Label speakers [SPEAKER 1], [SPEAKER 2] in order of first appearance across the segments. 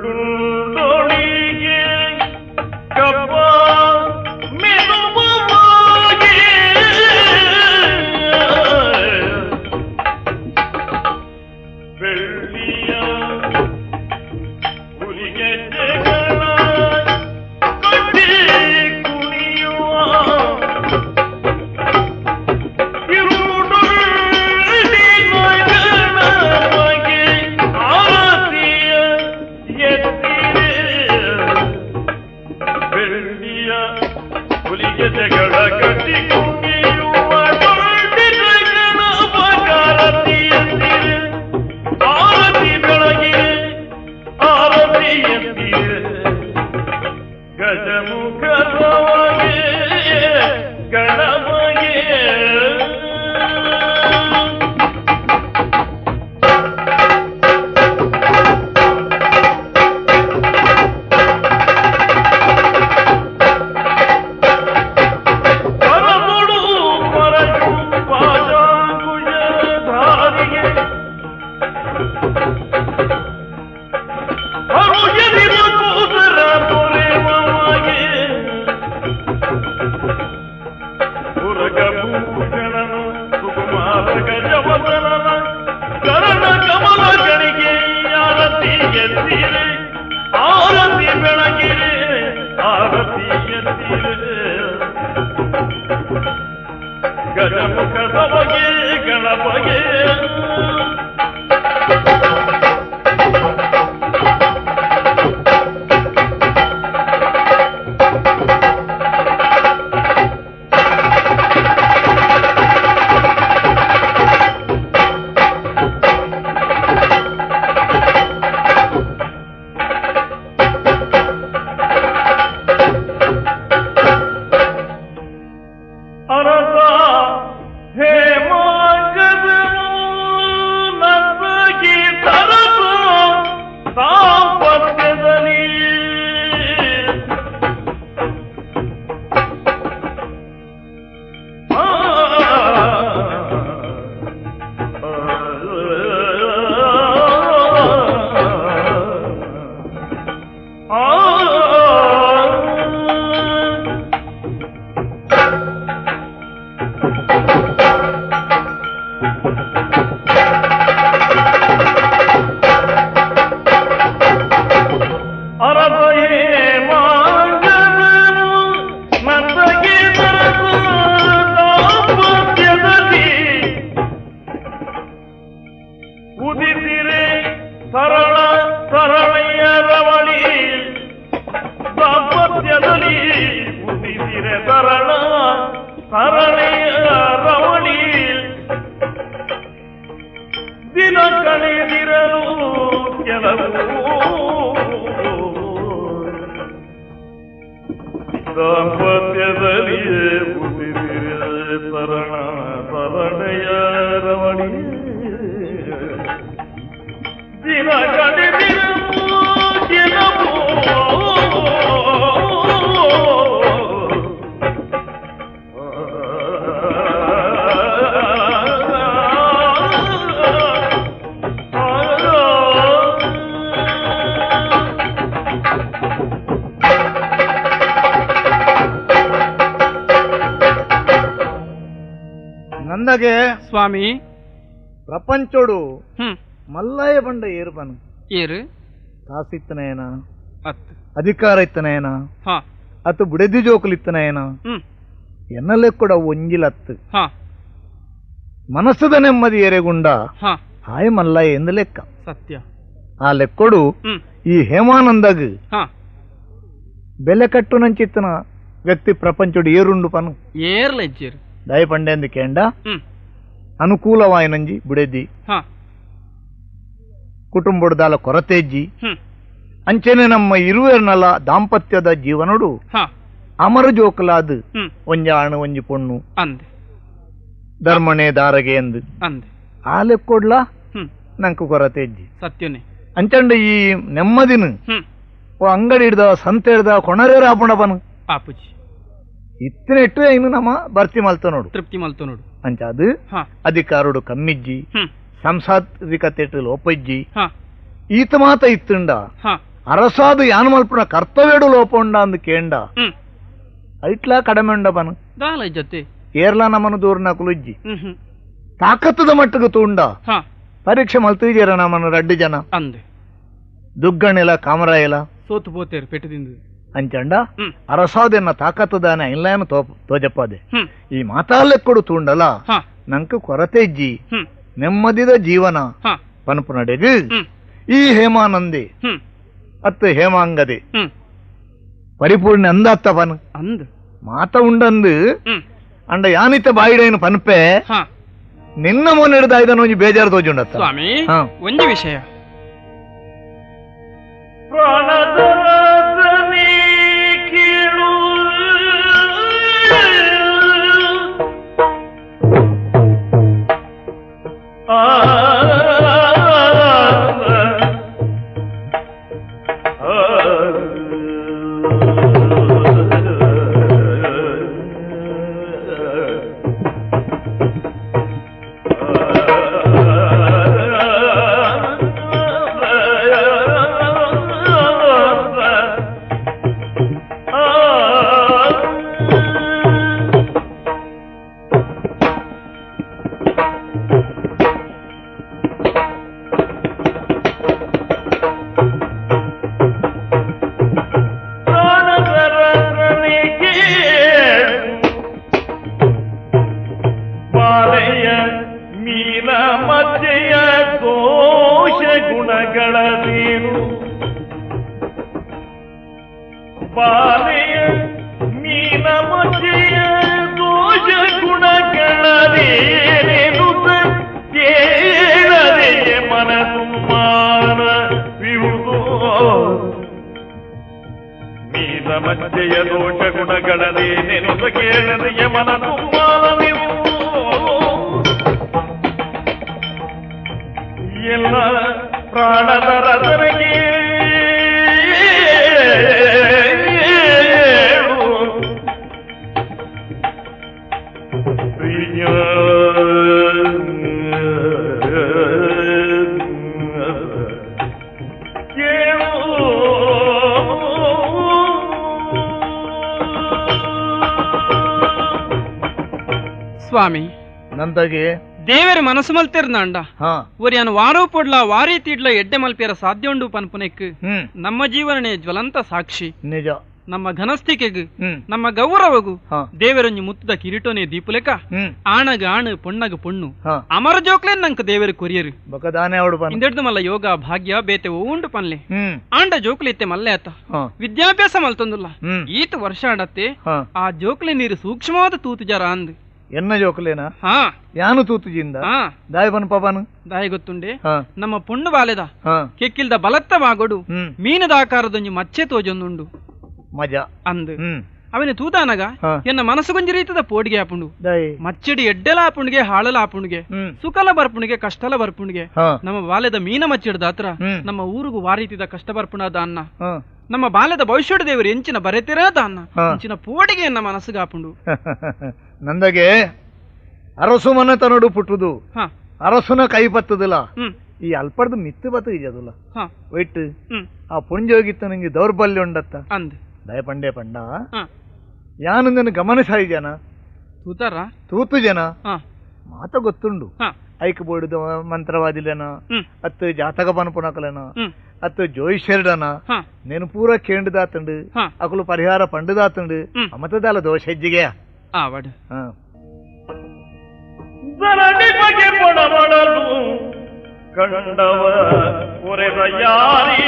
[SPEAKER 1] ಎಳ್ಳುಂಡೊಳಿಗೆ ಕಪ್ಪ ಬೆಳ್ಳಿಯ ಹುಲಿಗೆಜ್ಜೆಗಳ ಕಟ್ಟಿ ಕುಣಿಯುವ ಇರುಳುಳ್ಳಿ ನಗನಮಗೆ ಆರತಿಯ ಎತ್ತಿರೆ ಬೆಳ್ಳಿಯ ಹುಲಿಗೆಜ್ಜೆಗಳ ಕಟ್ಟಿ ಕುಣಿಯುವ ದೊಡ್ಡ ಬಗಾರತಿ ಎತ್ತಿರೆ ಆರತಿ ಬೆಳಗಿರೆ ಆರತಿ ಎತ್ತಿರೆ ಗಜಮುಖರವಗೆ ಗಣಮಗೆ ಕರಮುಡು ಮರಳು ಪಾಜಾಂಗುಜಧಾರಿಗೆ ಅರುಯದಿರು ಕೂದರ ಪೊರೆಮಗೆ ಮುರಗಭೂಷಣನ ಸುಕುಮಾರ ಗಜವದನನ ಕರಣ ಕಮಲಗಳಿಗೆ ಆರತಿ ಎತ್ತಿರೆ ಆರತಿ ಬೆಳಗಿರೆ ಆರತಿ ಎತ್ತಿರೆ ಗಜಮುಖದ ಬಗೆ ಗಣಪಗೆ ಅರಸ ಹೇಮಾಂಗದ ನಸಗಿ ತರಸ ದಾಂಪತ್ಯದಲ್ಲಿ ಉದಿಸಿರೆ ಸರಳ ಸರಳೆಯ ರವಳಿ ದಾಂಪತ್ಯದಲ್ಲಿ ಉದಿಸಿರೆ ಸರಳ ಸರಳೆಯ ರವಳಿ ದಿನ ಕಳೆದಿರಲು ಕೆಲವು ದಾಂಪತ್ಯದಲ್ಲಿ ಉದಿಸಿರೆ ಸರಳ ಸರಳೆಯ ರವಳಿ ದಿನ ಕಳೆದಿರಲು ಕೆಲವು
[SPEAKER 2] ನಂದಗೆ
[SPEAKER 3] ಸ್ವಾಮಿ
[SPEAKER 2] ಪ್ರಪಂಚೋಡು ಮಲ್ಲಯ್ಯ ಬಂಡ ಏರ್ಬನು
[SPEAKER 3] ಏರು
[SPEAKER 2] ಕಾಸಿತ್ತನೇನ
[SPEAKER 3] ಅತ್
[SPEAKER 2] ಅಧಿಕಾರ ಇತ್ತನೇನ ಅತ್ತು ಬುಡೆದಿ ಜೋಕುಲಿತ್ತನೇನ ಎನ್ನಲೆ ಕೂಡ ಒಂಜಿಲತ್ತು ಮನಸ್ಸದ ನೆಮ್ಮದಿ ಎರೆಗುಂಡ ಹಾಯ್ ಮಲ್ಲಯ್ಯ ಎಂದು ಲೆಕ್ಕ
[SPEAKER 3] ಸತ್ಯ
[SPEAKER 2] ಆ ಲೆಕ್ಕೊಡು ಈ ಹೇಮಾನಂದಗ್ ಬೆಲೆ ಕಟ್ಟು ನಂಚಿತ್ತನ ವ್ಯಕ್ತಿ ಪ್ರಪಂಚೋಡು ಏರುಂಡು ಪನು
[SPEAKER 3] ಏರ್ಲೆಜ್ಜೇರು
[SPEAKER 2] ದಯಪಂಡೆ ಎಂದು ಕೇಂಡ ಅನುಕೂಲವಾಯಿ ನಂಜಿ ಬುಡೆದಿ ಕುಟುಂಬದಾಲ ಕೊರತೆಜ್ಜಿ ಅಂಚೆನೆ ನಮ್ಮ ಇರುವೆರ್ನಲ ದಾಂಪತ್ಯದ ಜೀವನಡು ಅಮರ ಜೋಕಲಾದ ಒಂಜ ಆಣು ಒಂಜಿ ಪೊಣ್ಣು
[SPEAKER 3] ಅಂದೆ
[SPEAKER 2] ಧರ್ಮಣೆ ದಾರಗೆ ಎಂದು
[SPEAKER 3] ಅಂದೆ
[SPEAKER 2] ಆ ಲೆಕ್ಕೊಡ್ಲ ನಂಕು ಕೊರತೆಜ್ಜಿ
[SPEAKER 3] ಸತ್ಯನೇ
[SPEAKER 2] ಅಂಚಂಡ ಈ ನೆಮ್ಮದಿನ ಓ ಅಂಗಡಿ ಹಿಡ್ದ ಸಂತೆ ಹಿಡ್ದ ಕೊಣರೇರ ಆಪುಣ ಬನು
[SPEAKER 3] ಆಪುಜಿ
[SPEAKER 2] ಇತ್ತಿನ ಇಟ್ಟು ಇನ್ನು ನಮ್ಮ ಬರ್ತಿ ಮಲ್ತ ನೋಡು
[SPEAKER 3] ತೃಪ್ತಿ ಮಲ್ತ ನೋಡು
[SPEAKER 2] ಅಂಚ ಅದು ಅಧಿಕಾರೋಡು ಕಮ್ಮಿಜ್ಜಿ ಸಂಸಾರಿಕತೆ ಲೋಪಜ್ಜಿ ఈత మాత ఇత్తుండ అరసాదు యానమల్పున కర్తవ్యుడు లోపండ అందుకేండ ఇట్లా కడమె ఉండపను
[SPEAKER 3] ಜೊತೆ
[SPEAKER 2] ಏರ್ಲ ನಮ್ಮನ್ನು ದೂರ ನಕುಲುಜ್ಜಿ ತಾಕತ್ತದ ಮಟ್ಟಿಗೆ ತೂಂಡ ಪರೀಕ್ಷೆ ಮಲ್ತೀಜರ ನಮ್ಮನ್ನು ರಡ್ಡು ಜನ
[SPEAKER 3] ಅಂದೆ
[SPEAKER 2] ದುಗ್ಗಣಿಲ ಕಾಮರಾಯಲ
[SPEAKER 3] ಸೋತು ಪೋತೇರು ಪೆಟ್ಟದಿಂದ
[SPEAKER 2] ಅಂಚಂಡ ಅರಸಾದೆನ್ನ ತಾಕತ್ತದಾನ ಇಲ್ಲೇನು ತೋಜಪ್ಪದೆ ಈ ಮಾತಾಲೆಕ್ಕಡು ತೂಂಡಲ ನಂಗೆ ಕೊರತೆ ಇಜ್ಜಿ ನೆಮ್ಮದಿದ ಜೀವನ ಪನಪು ನಡೆಗು ಈ ಹೇಮಾನಂದಿ ಅತ್ತು ಹೇಮಾಂಗದೆ ಪರಿಪೂರ್ಣ ಅಂದತ್ತ ಪನ್
[SPEAKER 3] ಅಂದ್
[SPEAKER 2] ಮಾತ ಉಂಡಂದು ಅಂಡ ಯಾನಿತ ಬಾಯಿಡೇನು ಪನ್ಪೆ ನಿನ್ನ ಮೊನ್ನೆ ಹಿಡಿದ ಇದನ್ನು ಒಂಜಿ ಬೇಜಾರು ತೋಜುಂಡತ್ತ
[SPEAKER 3] ಸ್ವಾಮಿ ಒಂದು ವಿಷಯ
[SPEAKER 1] ಪ್ರಾಣದರಸನಿ ಕೀಳು ಮಧ್ಯೆಯ ದೋಷ ಗುಣಗಳದೇ ನೆನುತ ಕೇಳದೆ ಯಮನ ತುಮ್ಮಾನವಿವು ಎಲ್ಲ ಪ್ರಾಣದ ರಸನಿಗೆ
[SPEAKER 3] ಸ್ವಾಮಿ
[SPEAKER 2] ನಂದಗೆ
[SPEAKER 3] ದೇವರ ಮನಸ್ಸು ಮಲ್ತಿರ್ನಾಂಡ ಒರಿಯನ್ ವಾರೋ ಪೊಡ್ಲ ವಾರಿ ತೀಡ್ಲ ಎಡ್ಡೆ ಮಲ್ಪಿಯರ ಸಾಧ್ಯ ಉಂಡು ಪನ್ಪುನೆಕ್ ನಮ್ಮ ಜೀವನನೇ ಜ್ವಲಂತ ಸಾಕ್ಷಿ
[SPEAKER 2] ನಿಜ
[SPEAKER 3] ನಮ್ಮ ಘನಸ್ಥಿಕೆಗ್ ನಮ್ಮ ಗೌರವಗು ದೇವರೊಂಜಿ ಮುತ್ತದ ಕಿರೀಟೋನೆ ದೀಪುಲೆಕ ಆಣಗ ಆಣು ಪೊಣ್ಣಗ ಪೊಣ್ಣು ಅಮರ ಜೋಕ್ಲೆ ನಂಕ ದೇವರ ಕೊರಿಯರು ಇಂದೆಡ್ದು ಮಲ್ಲ ಯೋಗ ಭಾಗ್ಯ ಬೇತೆ ಉಂಡು ಪನ್ಲೆ ಆಂಡ ಜೋಕ್ಲೆ ಇತ್ತೆ ಮಲ್ಲೆ ಆತ ವಿದ್ಯಾಭ್ಯಾಸ ಮಲ್ತೊಂದುಲ್ಲ ಈತ ವರ್ಷ ಆಡತ್ತೆ ಆ ಜೋಕ್ಲೆ ನೀರು ಸೂಕ್ಷ್ಮವಾದ ತೂತು ಜರ ಅಂದ್
[SPEAKER 2] ಎನ್ನ ಜೋಕಲೇನಾ ಯಾನು ತೂತುಜಿಂದ ದಾಯ ಪನ್ ಪವನ್
[SPEAKER 3] ದಾಯ ಗೊತ್ತುಂಡೆ ನಮ್ಮ ಪುಂಡು ಬಾಲೆದ ಕೆಕ್ಕಿಲ್ದ ಬಲತ್ತ ಬಾಗೊಡು ಮೀನದ ಆಕಾರದೊಂಜಿ ಮಚ್ಚೆ ತೋಜೊಂದುಂಡು
[SPEAKER 2] ಮಜಾ
[SPEAKER 3] ಅಂದ್ ಅವನ ತೂತಾನಗ ಎನ್ನ ಮನಸ್ಸು ಗೊಂಜಿ ರೀತದ ಪೋಡಿಗೆ ಆಪುಂಡು ಮಚ್ಚಡಿ ಎಡ್ಡೆಲ ಆಪುಂಡಿಗೆ ಹಾಳಲ ಆಪುಂಡಿಗೆ ಸುಕಲ ಬರ್ಪುಣಿಗೆ ಕಷ್ಟಲ ಬರ್ಪುಣಿಗೆ ನಮ್ಮ ಬಾಲ್ಯದ ಮೀನ ಮಚ್ಚಿಡ್ದ ಹತ್ರ ನಮ್ಮ ಊರಿಗೂ ವಾರೀತಿದ ಕಷ್ಟ ಬರ್ಪುಣದ ಅನ್ನ ನಮ್ಮ ಬಾಲ್ಯದ ಭವಿಷ್ಯದ ದೇವರು ಎಂಚಿನ ಬರೆತಿರದ ಅನ್ನ ಎಂಚಿನ ಪೋಡಿಗೆ ಎನ್ನ ಮನಸ್ಸಿಗೆ ಆಪುಂಡು
[SPEAKER 2] ನಂದಗೆ ಅರಸು ಮನ ತನಡು ಪುಟ್ಟುದು ಅರಸುನ ಕೈ ಬತ್ತದಿಲ್ಲ ಈ ಅಲ್ಪಡ್ದು ಮಿತ್ತು ಬತ್ತ ಇಜದುಲ್ಲ ಒಯ್ಟ್ ಆ ಪುಂಜೋಗಿತ್ತ ನಂಗೆ ದೌರ್ಬಲ್ಯ ಉಂಡತ್ತ
[SPEAKER 3] ಅಂದ್
[SPEAKER 2] ದಯ ಪಂಡೆ ಪಂಡ ಯಾನು ನನ್ನ ಗಮನಿಸಾಯಿ ಜನ
[SPEAKER 3] ತೂತಾರ
[SPEAKER 2] ತೂತು ಜನ ಮಾತ ಗೊತ್ತುಂಡು ಐಕ್ ಬೋರ್ಡ್ ಮಂತ್ರವಾದಿಲೇನ ಅತ್ತು ಜಾತಕ ಪನ್ಪುನಕಲೇನ ಅತ್ತು ಜೋಯಿಷರ್ಡನ నేను ಪೂರ ಕೇಂದ್ರದಾತಂಡು ಅಕಲು ಪರಿಹಾರ ಪಂಡದಾತಂಡು ಅಮತದಾಲ ದೋಷ ಹೆಜ್ಜಿಗೆ
[SPEAKER 3] ಆವಡ್
[SPEAKER 1] ಧರಣಿ ಬಗೆ ಪೊಡಬಡಲು ಕಂಡವ ಒರೆದ ಯಾರಿ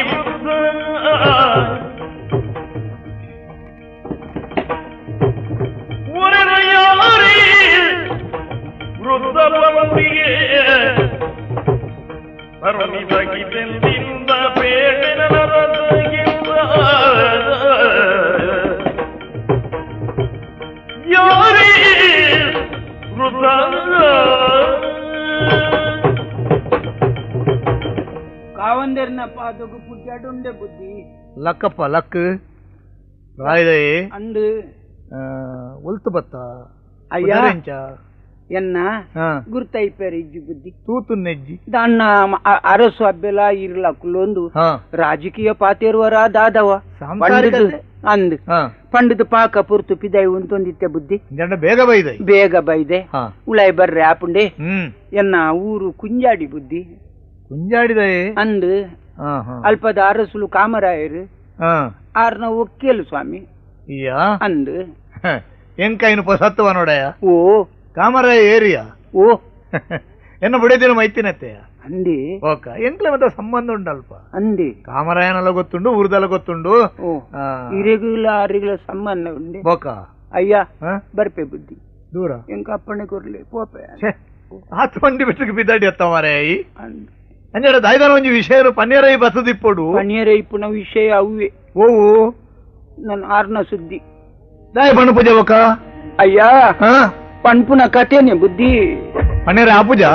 [SPEAKER 1] ಒರೆದ ಯಾರಿ ವೃದ್ಧ ಬಂದಿಗೆ ಅರುಣಿದಗಿದೆಂದಿಂದ ಬೇಡಿನ ರಸಗಿಂದ ಯಾರಿ ವೃದ್ಧ
[SPEAKER 4] ಕಾವಂದರ್ನ ಪಾದకు పుట్టాడుండే బుద్ధి
[SPEAKER 2] లక్కప్ప లక్ రాయదయ్యే
[SPEAKER 4] అండు
[SPEAKER 2] ఒల్తు బత్త
[SPEAKER 4] అయ్యా ಎನ್ನ ಗುರ್ತೈಪೇರ ಇಜ್ಜಿ ಬುದ್ಧಿ
[SPEAKER 2] ತೂತು ನೆಜ್ಜಿ
[SPEAKER 4] దాన్న అరసు అబ్బెలా ఇర్లకులోందు రాజకీయ పాతేరువరా దాదవ ಅಂದ್ ಪಂಡದ ಪಾಕ ಪುರ್ತು ಪಿದೈ ಉಂತೊಂದಿತ್ತೆ ಬುದ್ಧಿ ಬೇಗ ಬೈದೆ ಉಳಾಯ್ ಬರ್ರೆ ಆಪುಂಡೆ ಎನ್ನ ಊರು ಕುಂಜಾಡಿ ಬುದ್ಧಿ
[SPEAKER 2] ಕುಂಜಾಡಿದ
[SPEAKER 4] ಅಂದ್ ಅಲ್ಪದ ಅರಸುಲು ಕಾಮರಾಯರು ಆರ್ನ ಒಕ್ಕೇಲು ಸ್ವಾಮಿ ಅಂದ್
[SPEAKER 2] ಎಂಕೈನು ಸತ್ತವ ನೋಡಯ
[SPEAKER 4] ಓ
[SPEAKER 2] ಕಾಮರಾಯ ಏರಿಯಾ
[SPEAKER 4] ಓ
[SPEAKER 2] ಎನ್ನ ಬುಡೇದಿನ ಮೈತಿನತ್ತೆ
[SPEAKER 4] ಅಂದಿ
[SPEAKER 2] ಓಕ ಎಂಕ್ಲೆ ಮತ್ತೆ ಸಂಬಂಧ ಉಂಟಲ್ಪ
[SPEAKER 4] ಅಂದಿ
[SPEAKER 2] ಕಾಮರಾಯನೆಲ್ಲ ಗೊತ್ತುಂಡು ಊರ್ದೆಲ್ಲ ಗೊತ್ತುಂಡು
[SPEAKER 4] ಇರೆಗ್ಯುಲರ್ ಸಂಬಂಧ ಉಂಡಿ
[SPEAKER 2] ಓಕ
[SPEAKER 4] ಅಯ್ಯ ಬರ್ಪೆ ಬುದ್ಧಿ
[SPEAKER 2] ದೂರ
[SPEAKER 4] ಎಂಕ ಅಪ್ಪಣೆ ಕೊರ್ಲಿ ಪೋಪೆ
[SPEAKER 2] ಆತು ಬಂಡಿ ಬಿಟ್ಟಿಗೆ ಬಿದ್ದಾಡಿ ಅತ್ತ ಮಾರಾಯಿ ಅಂಜಡ ದಾಯ್ದಾನ ಒಂಜಿ ವಿಷಯ ಪನ್ನೀರೈ ಬಸದಿಪ್ಪೊಡು
[SPEAKER 4] ಪನ್ನೀರ ಇಪ್ಪುನ ವಿಷಯ ಅವೇ
[SPEAKER 2] ಓವು
[SPEAKER 4] ನನ್ನ ಆರ್ನ ಸುದ್ದಿ
[SPEAKER 2] ದಾಯ ಬಣ್ಣ ಪೂಜೆ ಬೊಕ್ಕ
[SPEAKER 4] ಅಯ್ಯ ಪಣ್ಪುನ ಕಥೆನೆ ಬುದ್ಧಿ
[SPEAKER 2] ಪನ್ನೀರ ಆ ಪೂಜಾ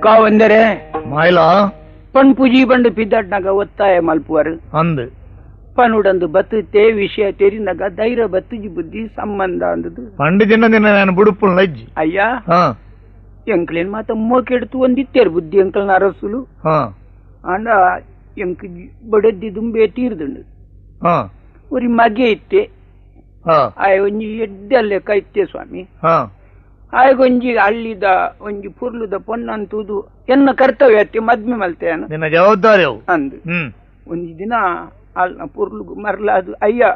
[SPEAKER 4] ಕಾವಂದರೆ
[SPEAKER 2] ಮಾಯ್ಲಾ
[SPEAKER 4] ಪಣ್ ಪೂಜಿ ಬಂಡು ಪಿದ್ದಾಡ್ನಾಗ ಒತ್ತಾಯ ಮಲ್ಪುವರು
[SPEAKER 2] ಅಂದ್
[SPEAKER 4] ಪನುಡಂದು ಬತ್ತುತ್ತೆ ವಿಷಯ ತೆರಿನಾಗ ಧೈರ್ಯ ಬತ್ತುಜಿ ಬುದ್ಧಿ ಸಂಬಂಧ ಅಂದದು
[SPEAKER 2] ಪಂಡು ಜನ ನಾನು ಬುಡುಪುಲ್ ಲಜ್ಜಿ
[SPEAKER 4] ಅಯ್ಯ ಎಂಕ್ಲೇನ್ ಮಾತ ಮೋಕೆಡ್ತು ಒಂದಿತ್ತೇರು ಬುದ್ಧಿ ಎಂಕಲ್ನ ಅರಸುಲು ಅಂಡ ಎಂಕ್ ಬಡದ್ದಿ ದುಂಬೆ ತೀರ್ದುಂಡು ಒರಿ ಮಗೆ ಇತ್ತೆ ಆಯ ಒಂಜಿ ಎಡ್ಡಲ್ಲೇ ಕೈತ್ತೆ ಸ್ವಾಮಿ ಆಯ್ಗೊಂಜಿ ಹಳ್ಳಿದ ಒಂಜಿ ಪುರ್ಲುದ ಪೊನ್ನಂತುದು ಎನ್ನ ಕರ್ತವ್ಯ ಅತ್ತೆ ಮದ್ಮೆ ಮಲ್ತೆಯನ
[SPEAKER 2] ನಿನ್ನ ಜವಾಬ್ದಾರಿ
[SPEAKER 4] ಅಂದ್ ಒಂಜಿ ದಿನ ಅಲ್ನ ಪುರ್ಲು ಮರ್ಲಾದು ಅಯ್ಯ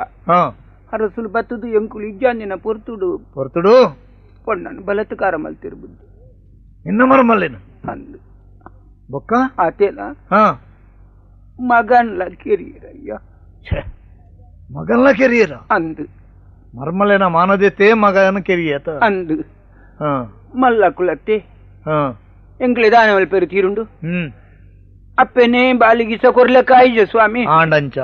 [SPEAKER 4] ಅರಸುಲು ಬತ್ತದು ಎಂಕುಲು ಇಜ್ಜಾಂದಿನ ಪೊರ್ತುಡು ಪೊಣ್ಣನು ಬಲತ್ಕಾರ ಮಲ್ತಿರು ಬುದ್ಧಿ
[SPEAKER 2] ಇನ್ನ ಮರಮಲ್ಲೇನು
[SPEAKER 4] ಅಂದ್
[SPEAKER 2] ಬೊಕ್ಕ
[SPEAKER 4] ಆತೇನ ಮಗನ್ಲ ಕೆರಿಯರಯ್ಯ
[SPEAKER 2] ಮಗನ್ಲ ಕೆರಿಯರ
[SPEAKER 4] ಅಂದ್
[SPEAKER 2] ಮರ್ಮಲೇನ ಮಾನದೇತೆ ಮಗನ ಕೆರಿಯತ
[SPEAKER 4] ಅಂದ್ ಮಲ್ಲ ಕುಲತ್ತೆ ಎಂಕ್ಲೆ ದಾನ ಮಲ್ಪೇರು ತೀರುಂಡು ಅಪ್ಪೆನೆ ಬಾಲಿಗಿಸ ಕೊರ್ಲೆಕಾಯಿಜ ಸ್ವಾಮಿ
[SPEAKER 2] ಆಂಡಂಚ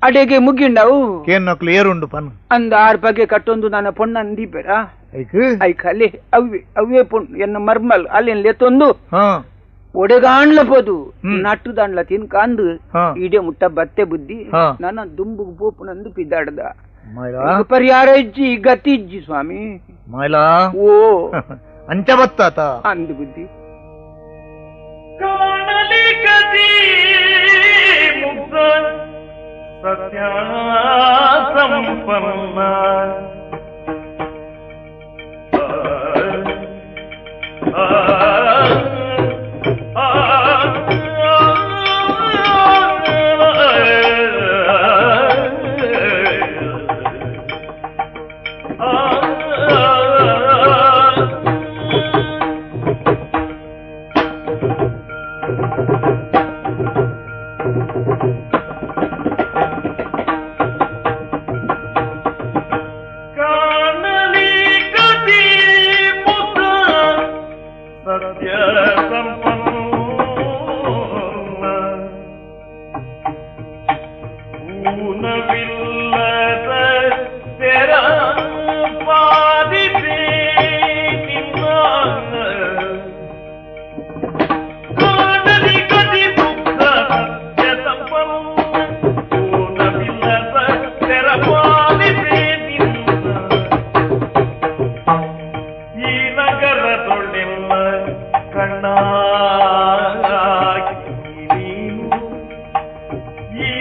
[SPEAKER 4] ಅಡೆಗೆ ಮುಗಿಂಡವು
[SPEAKER 2] ಕೇನ್ನಕ್ಲು ಏರುಂಡು ಪನ್
[SPEAKER 4] ಅಂದ 6 ಬಗೆ ಕಟ್ಟೊಂದು ನನ್ನ ಪೊಣ್ಣನ್ ದೀಪೆರ ಐಕ್ ಅಲ್ಲಿ ಅವೇ ಪೊಣ್ಣು ಎನ್ನ ಮರ್ಮಲ್ ಅಲ್ಲಿ ಲೆತ್ತೊಂದು ಒಡೆಗಾಣ್ಲಪೋದು ನಟ್ಟು ದಾಂಡ್ಲ ತಿನ್ಕಾಂದು ಇಡೆ ಮುಟ್ಟ ಬತ್ತೆ ಬುದ್ಧಿ ನನ್ನ ದುಂಬುಗು ಪೋಪುನಂದು ಪಿದ್ದಾಡ್ದ ಪರಿಹಾರ ಇಜ್ಜಿ ಗತಿ ಇಜ್ಜಿ ಸ್ವಾಮಿ
[SPEAKER 2] ಮಾಯ್ಲಾ
[SPEAKER 4] ಓ
[SPEAKER 2] ಅಂಚ ಬತ್ತಾತ
[SPEAKER 4] ಅಂದು ಬುದ್ಧಿ
[SPEAKER 1] ಕಾಣಲಿ ಗತಿ ಮುಗ್ಧ ಸತ್ಯ ಸಂಪನ್ನ